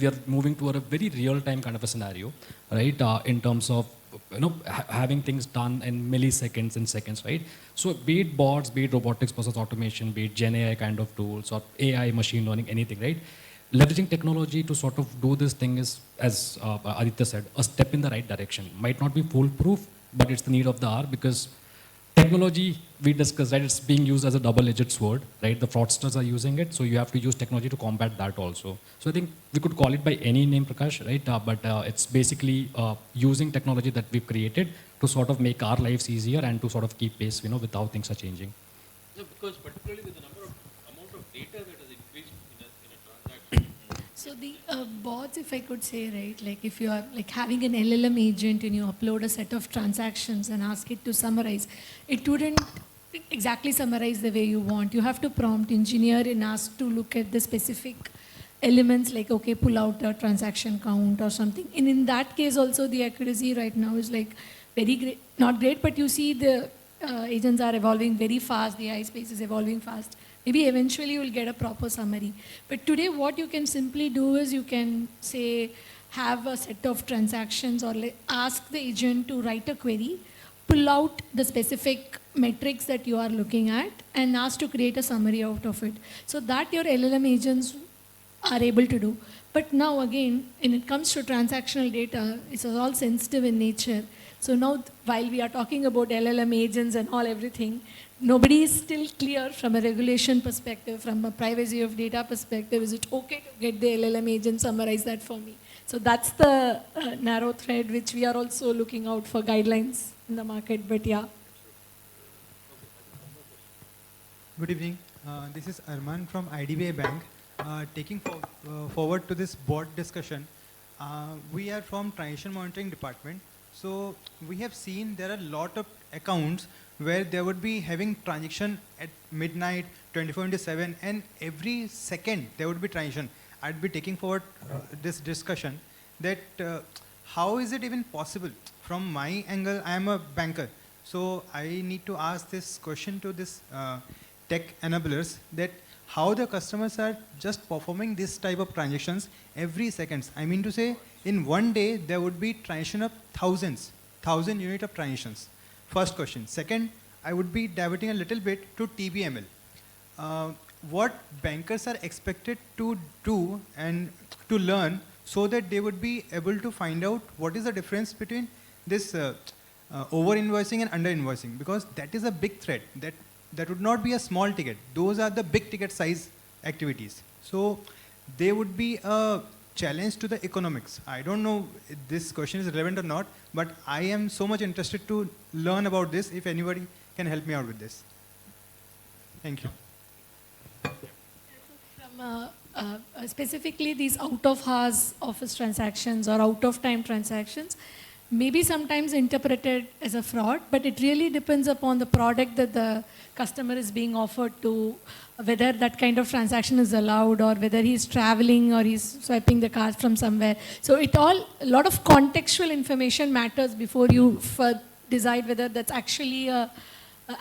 we are moving toward a very real-time kind of a scenario, right? In terms of having things done in milliseconds and seconds, right? So be it bots, be it robotics process automation, be it Gen AI kind of tools or AI, machine learning, anything, right? Leveraging technology to sort of do this thing is, as Aditya said, a step in the right direction. Might not be foolproof, but it's the need of the hour because technology, we discussed, right, it's being used as a double-edged sword, right? The fraudsters are using it, so you have to use technology to combat that also. So I think we could call it by any name, Prakash, right? But it's basically using technology that we've created to sort of make our lives easier and to sort of keep pace, with how things are changing. No, because particularly with the amount of data that has increased in a transaction. So the bots, if I could say, right, like if you are like having an LLM agent and you upload a set of transactions and ask it to summarize, it wouldn't exactly summarize the way you want. You have to prompt engineer and ask to look at the specific elements like, okay, pull out a transaction count or something. And in that case also the accuracy right now is like very great, not great, but you see the agents are evolving very fast, the AI space is evolving fast. Maybe eventually you will get a proper summary. But today what you can simply do is you can say, have a set of transactions or ask the agent to write a query, pull out the specific metrics that you are looking at and ask to create a summary out of it. So that your LLM agents are able to do. But now again, when it comes to transactional data, it's all sensitive in nature. So now while we are talking about LLM agents and all everything, nobody is still clear from a regulation perspective, from a privacy of data perspective, is it okay to get the LLM agent summarize that for me? So that's the narrow thread which we are also looking out for guidelines in the market, but yeah. Good evening. This is Arman from IDBI Bank. Taking forward to this board discussion, we are from Transaction Monitoring Department. So we have seen there are a lot of accounts where they would be having transaction at midnight, 24/7, and every second there would be transaction. I'd be taking forward this discussion that how is it even possible? From my angle, I am a banker. So I need to ask this question to this tech enablers that how the customers are just performing this type of transactions every seconds. I mean to say, in one day, there would be transaction of 1,000 unit of transactions. First question. Second, I would be diverting a little bit to TBML. What bankers are expected to do and to learn so that they would be able to find out what is the difference between this over-invoicing and under-invoicing, because that is a big threat. That would not be a small ticket. Those are the big ticket size activities. So they would be a challenge to the economics. I don't know if this question is relevant or not, but I am so much interested to learn about this if anybody can help me out with this. Thank you. From specifically these out of hours office transactions or out of time transactions, maybe sometimes interpreted as a fraud, but it really depends upon the product that the customer is being offered to, whether that kind of transaction is allowed or whether he's traveling or he's swiping the card from somewhere. So a lot of contextual information matters before you decide whether that's actually a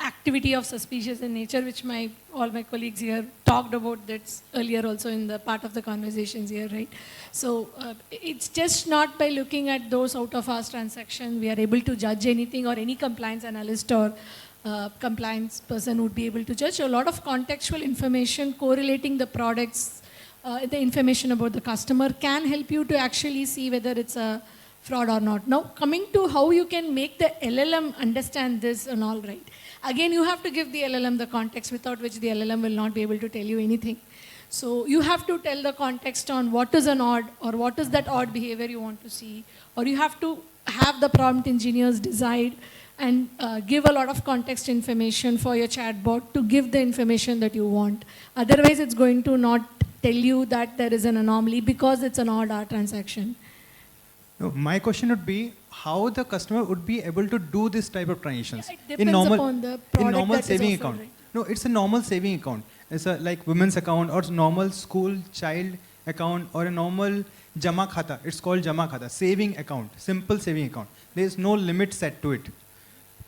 activity of suspicious in nature, which all my colleagues here talked about that earlier also in the part of the conversations here, right? So it's just not by looking at those out of hours transactions we are able to judge anything, or any compliance analyst or compliance person would be able to judge. A lot of contextual information correlating the products, the information about the customer can help you to actually see whether it's a fraud or not. Now, coming to how you can make the LLM understand this and all, right? Again, you have to give the LLM the context, without which the LLM will not be able to tell you anything. So you have to tell the context on what is an odd, or what is that odd behavior you want to see, or you have to have the prompt engineers decide and give a lot of context information for your chatbot to give the information that you want. Otherwise, it's going to not tell you that there is an anomaly because it's an odd hour transaction. No, my question would be how the customer would be able to do this type of transactions Yeah, it depends upon the product normal that is saving offered, account. right? No, it's a normal saving account. It's a like women's account or normal school child account or a normal Jama Khata. It's called Jama Khata, saving account, simple saving account. There is no limit set to it.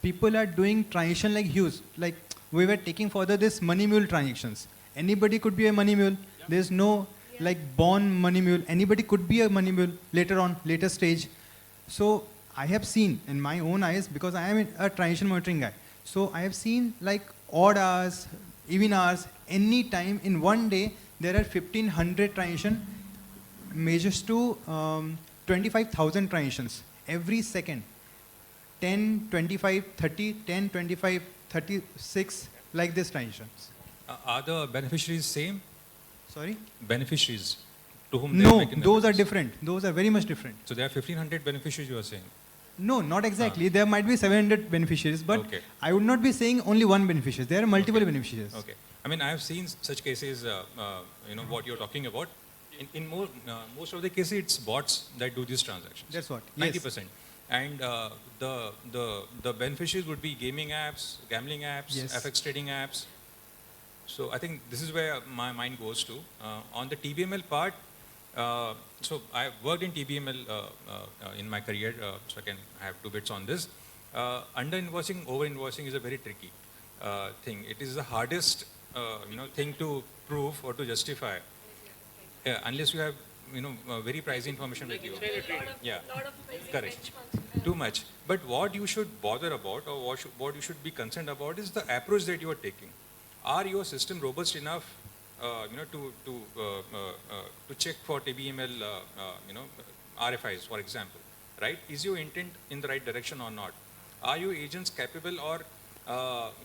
People are doing transaction like huge. Like we were taking further this money mule transactions. Anybody could be a money mule. There's no like born money mule. Anybody could be a money mule later on, later stage. So I have seen in my own eyes, because I am a transaction monitoring guy. So I have seen like odd hours, even hours, any time in one day, there are 1500 transaction measures to 25,000 transactions every second. 10, 25, 30, 10, 25, 36, like this transactions. Are the beneficiaries same? Sorry? Beneficiaries to whom they are No, making the those are payments? different. Those are very much different. So there are 1500 beneficiaries, you are saying? No, not exactly. There might be 700 beneficiaries, but Okay. I would not be saying only one beneficiary. There are multiple beneficiaries. Okay. I mean, I have seen such cases, what you're talking about. In most of the cases, it's bots that do these transactions. That's what. Yes. 90%. And the beneficiaries would be gaming apps, gambling apps, Yes. FX trading apps. So I think this is where my mind goes to. On the TBML part, so I worked in TBML in my career, so I can have 2 bits on this. Under invoicing, over invoicing is a very tricky thing. It is the hardest thing to prove or to justify, unless you have very pricey information with you. Yeah, correct. Too much. But what you should bother about, or what you should be concerned about, is the approach that you are taking. Are your system robust enough, to check for TBML, RFIs, for example, right? Is your intent in the right direction or not? Are your agents capable or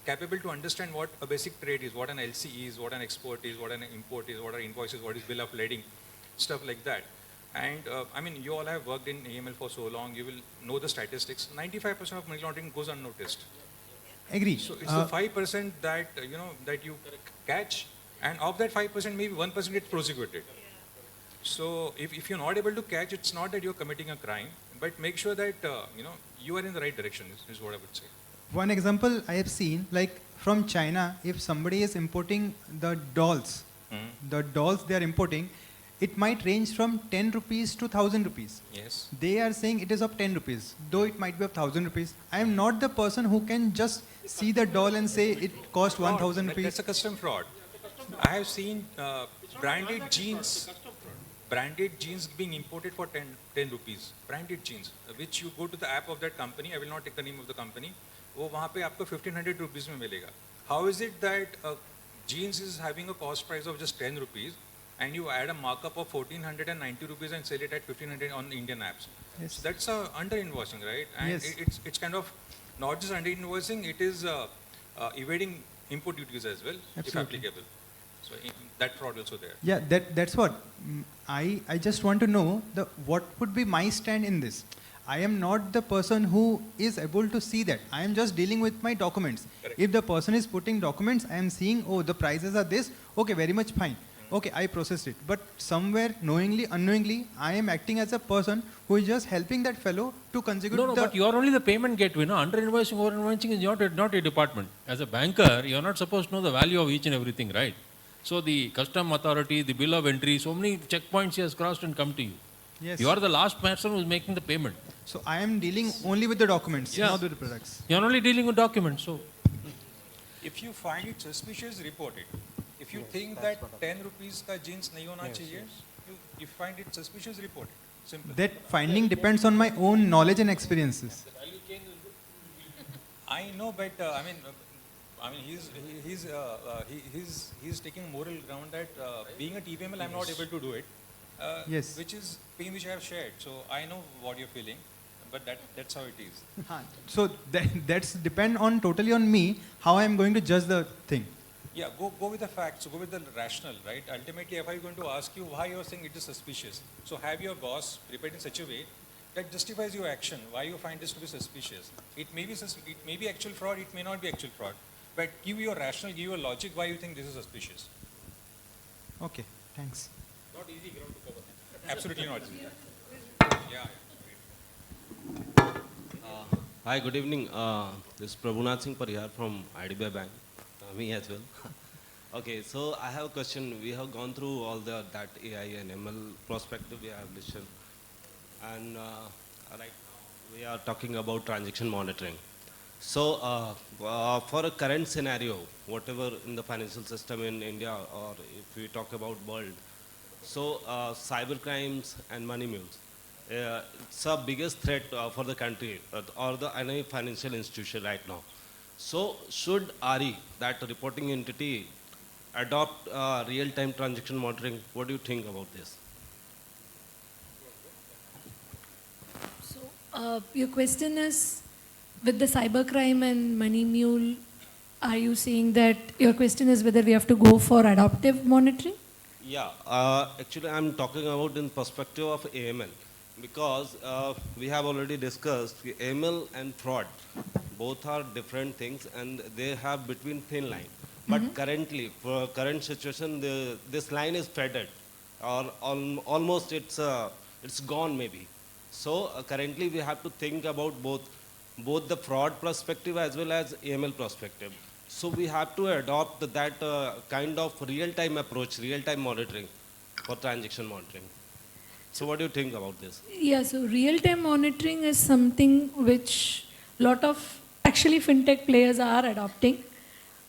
capable to understand what a basic trade is, what an LC is, what an export is, what an import is, what are invoices, what is bill of lading, stuff like that. And I mean, you all have worked in AML for so long, you will know the statistics. 95% of money laundering goes unnoticed. Agree. So it's the 5% that that you catch, and of that 5%, maybe 1% gets prosecuted. So if you're not able to catch, it's not that you're committing a crime, but make sure that you are in the right direction. Is what I would say. One example I have seen, like from China, if somebody is importing the dolls, the dolls they are importing, it might range from 10 rupees to 1000 rupees. Yes. They are saying it is of 10 rupees, though it might be of 1000 rupees. I am not the person who can just see the doll and say it cost 1000 rupees. That's a custom fraud. I have seen branded jeans being imported for 10 rupees. Branded jeans, which you go to the app of that company. I will not take the name of the company. वो वहाँ पे आपको 1500 rupees में मिलेगा. How is it that jeans is having a cost price of just 10 rupees and you add a markup of 1490 rupees and sell it at 1500 on Indian apps? Yes. So that's under invoicing, right? And Yes. it's kind of not just under invoicing, it is evading import duties as well, if Absolutely. applicable. So that fraud also there. Yeah, that's what. I just want to know what would be my stand in this. I am not the person who is able to see that. I am just dealing with my documents. Correct. If the person is putting documents, I am seeing, oh, the prices are this, okay, very much fine. okay, I processed it. But somewhere, knowingly, unknowingly, I am acting as a person who is just helping that fellow to consecute No, the... but you are only the payment gateway. No, under invoicing, over invoicing is not a department. As a banker, you are not supposed to know the value of each and everything, right? So the custom authority, the bill of entry, so many checkpoints he has crossed and come to you. Yes. You are the last person who is making the payment. So I am dealing only with the documents, Yeah. not with the products. You are only dealing with documents. So If you find it suspicious, report it. If you think that 10 rupees ka jeans nahi hona chahiye, you find it suspicious, report it. Simple. That finding depends on my own knowledge and experiences. I know, but he's taking moral ground that being a TPML, I'm not able to do it. Yes. Which is pain which I have shared. So I know what you're feeling, but that's how it is. So that's depend on totally on me how I am going to judge the thing. Yeah, go with the facts, go with the rational, right? Ultimately, if I'm going to ask you why you're saying it is suspicious, so have your boss prepared in such a way that justifies your action, why you find this to be suspicious. It may be actual fraud, it may not be actual fraud, but give your rational, give your logic why you think this is suspicious. Okay, thanks. Not easy ground to cover. Absolutely not easy. Yeah. Hi, good evening. This is Prabhunath Singh Parihar from IDBI Bank. Me as well. Okay, so I have a question. We have gone through all that AI and ML perspective we have listened. And right now we are talking about transaction monitoring. So for a current scenario, whatever in the financial system in India or if we talk about world, so cyber crimes and money mules, it's a biggest threat for the country or any financial institution right now. So should RE, that reporting entity, adopt real-time transaction monitoring? What do you think about this? So your question is, with the cybercrime and money mule, are you saying that your question is whether we have to go for adaptive monitoring? Yeah, actually I'm talking about in perspective of AML because we have already discussed AML and fraud. Both are different things and they have between thin line. But currently, for current situation, this line is faded or almost it's gone maybe. So currently we have to think about both the fraud perspective as well as AML perspective. So we have to adopt that kind of real-time approach, real-time monitoring for transaction monitoring. So what do you think about this? Yeah, so real-time monitoring is something which lot of actually fintech players are adopting.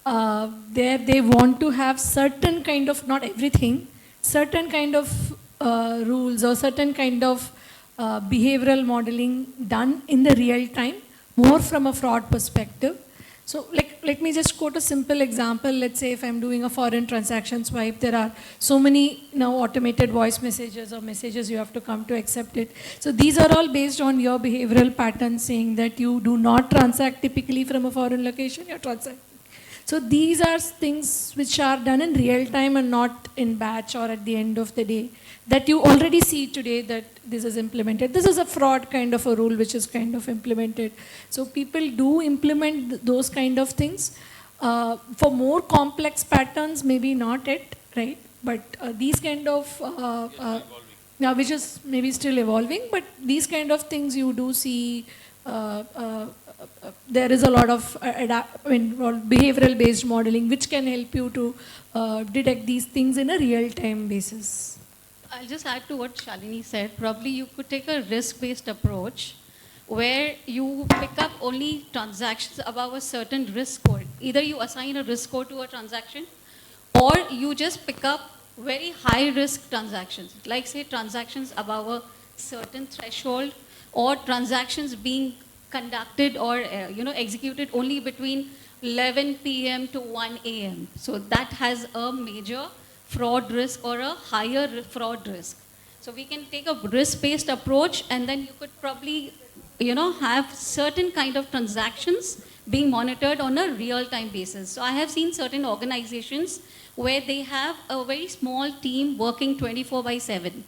They want to have certain kind of, not everything, certain kind of rules or certain kind of behavioral modeling done in the real time, more from a fraud perspective. So let me just quote a simple example. Let's say if I'm doing a foreign transaction swipe, there are so many now automated voice messages or messages you have to come to accept it. So these are all based on your behavioral patterns saying that you do not transact typically from a foreign location, you're transacting. So these are things which are done in real time and not in batch or at the end of the day, that you already see today that this is implemented. This is a fraud kind of a rule which is kind of implemented. So people do implement those kind of things. For more complex patterns, maybe not it, right? But these kind of, now which is maybe still evolving, but these kind of things you do see there is a lot of behavioral based modeling which can help you to detect these things in a real-time basis. I'll just add to what Shalini said. Probably you could take a risk-based approach where you pick up only transactions above a certain risk score. Either you assign a risk score to a transaction or you just pick up very high-risk transactions, like say transactions above a certain threshold or transactions being conducted or executed only between 11 p.m. to 1 a.m. So that has a major fraud risk or a higher fraud risk. So we can take a risk-based approach and then you could probably have certain kind of transactions being monitored on a real-time basis. So I have seen certain organizations where they have a very small team working 24/7.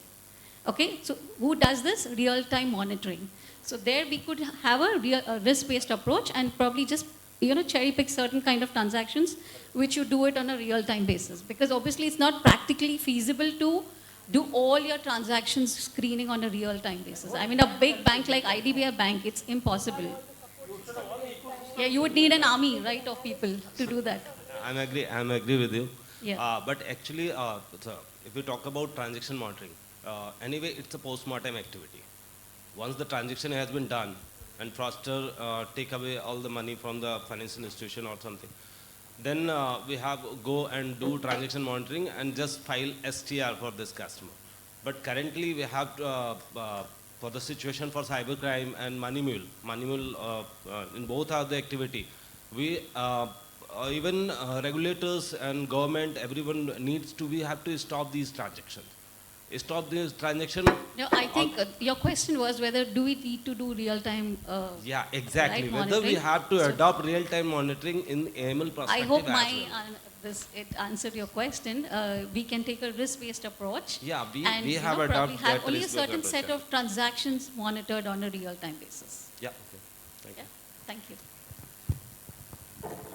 Okay, so who does this? Real-time monitoring. So there we could have a risk-based approach and probably just cherry pick certain kind of transactions, which you do it on a real-time basis. Because obviously it's not practically feasible to do all your transactions screening on a real-time basis. I mean, a big bank like IDBI Bank, it's impossible. Yeah, you would need an army, right, of people to do that. I'm agree with you. Yeah. But actually, so if we talk about transaction monitoring, anyway, it's a post-mortem activity. Once the transaction has been done and fraudster take away all the money from the financial institution or something, then we have go and do transaction monitoring and just file STR for this customer. But currently we have to, for the situation for cybercrime and money mule, in both are the activity, we even regulators and government, everyone needs to, we have to stop these transactions. Stop this transaction. No, I think your question was whether do we need to do real-time Yeah, exactly. right, Whether we monitoring? have to So- adopt real-time monitoring in AML I perspective hope as my well. it answered your question. We can take a risk-based approach. Yeah, we and, have probably adopted have that only a risk-based certain approach, set yeah. of transactions monitored on a real-time basis. Yeah, okay. Thank you. Yeah, thank you.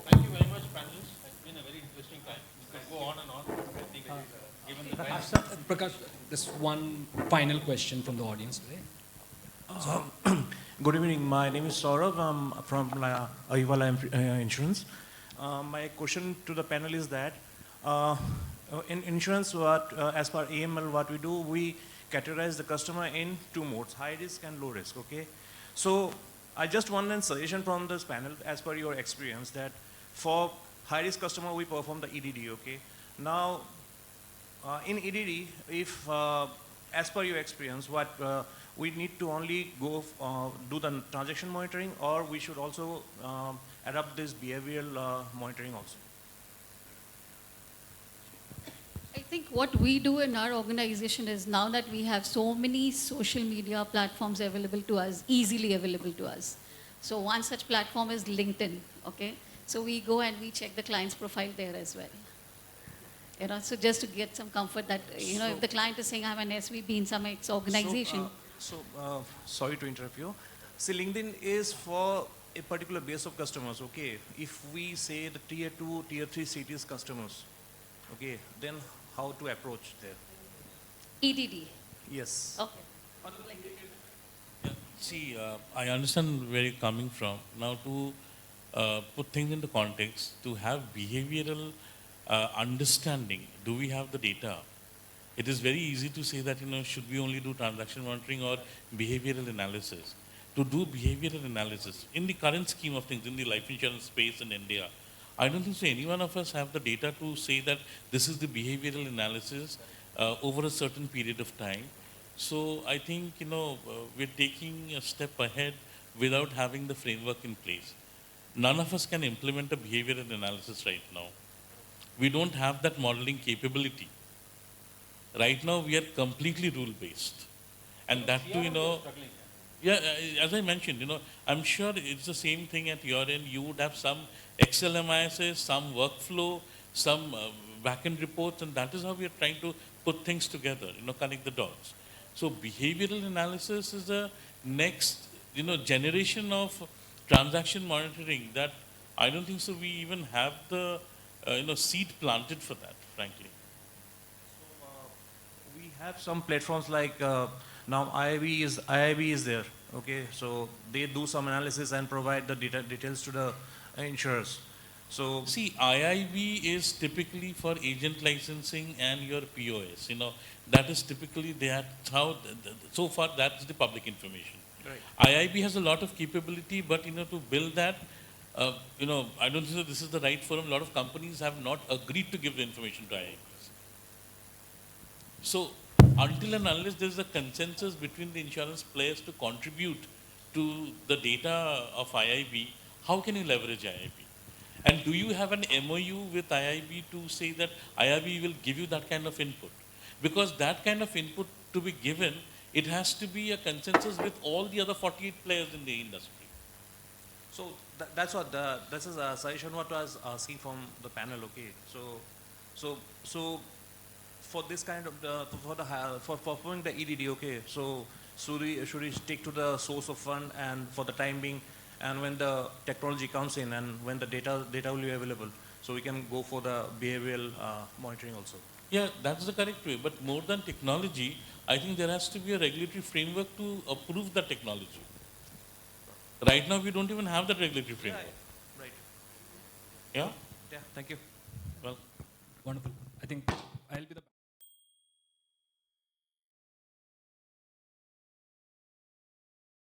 Thank you very much, panelists. It's been a very interesting time. We could go on and on. I think it is, given the time. Prakash, just one final question from the audience today. Good evening. My name is Saurav. I'm from Ahiwala Insurance. My question to the panel is that in insurance, as per AML, what we do, we categorize the customer in two modes: high risk and low risk. Okay. So I just want a suggestion from this panel, as per your experience, that for high risk customer we perform the EDD. Okay. Now in EDD, if as per your experience, what we need to only go do the transaction monitoring, or we should also adopt this behavioral monitoring also? I think what we do in our organization is, now that we have so many social media platforms available to us, easily available to us. So one such platform is LinkedIn, okay? So we go and we check the client's profile there as well. So just to get some comfort that, if the client is saying I'm an SVP in some organization. Sorry to interrupt you. See, LinkedIn is for a particular base of customers, okay? If we say the tier 2, tier 3 cities customers, okay, then how to approach there? EDD. Yes. Okay. See, I understand where you're coming from. Now, to put things into context, to have behavioral understanding, do we have the data? It is very easy to say that, should we only do transaction monitoring or behavioral analysis? To do behavioral analysis, in the current scheme of things, in the life insurance space in India, I don't think so any one of us have the data to say that this is the behavioral analysis over a certain period of time. So I think, we're taking a step ahead without having the framework in place. None of us can implement a behavioral analysis right now. We don't have that modeling capability. Right now, we are completely rule-based. And that too, yeah, as I mentioned, I'm sure it's the same thing at your end. You would have some Excel analysis, some workflow, some back-end reports, and that is how we are trying to put things together, connect the dots. So behavioral analysis is the next, generation of transaction monitoring that I don't think so we even have the, seed planted for that, frankly. We have some platforms like now IIB is there, okay? So they do some analysis and provide the details to the insurers. So see, IIB is typically for agent licensing and your POS. That is typically how. So far, that's the public information. right. IIB has a lot of capability, but to build that, I don't think that this is the right forum. A lot of companies have not agreed to give the information to IIBs. So until and unless there is a consensus between the insurance players to contribute to the data of IIB, how can you leverage IIB? And do you have an MOU with IIB to say that IIB will give you that kind of input? Because that kind of input to be given, it has to be a consensus with all the other 48 players in the industry. So that's what this is a suggestion what was seen from the panel. Okay, so for this kind of for performing the EDD, okay, so should we stick to the source of fund, and for the time being and when the technology comes in and when the data will be available, so we can go for the behavioral monitoring also. Yeah, that's the correct way. But more than technology, I think there has to be a regulatory framework to approve the technology. Right now, we don't even have that regulatory framework. Right. Yeah? Yeah, thank you. Well, Wonderful. I think I'll be the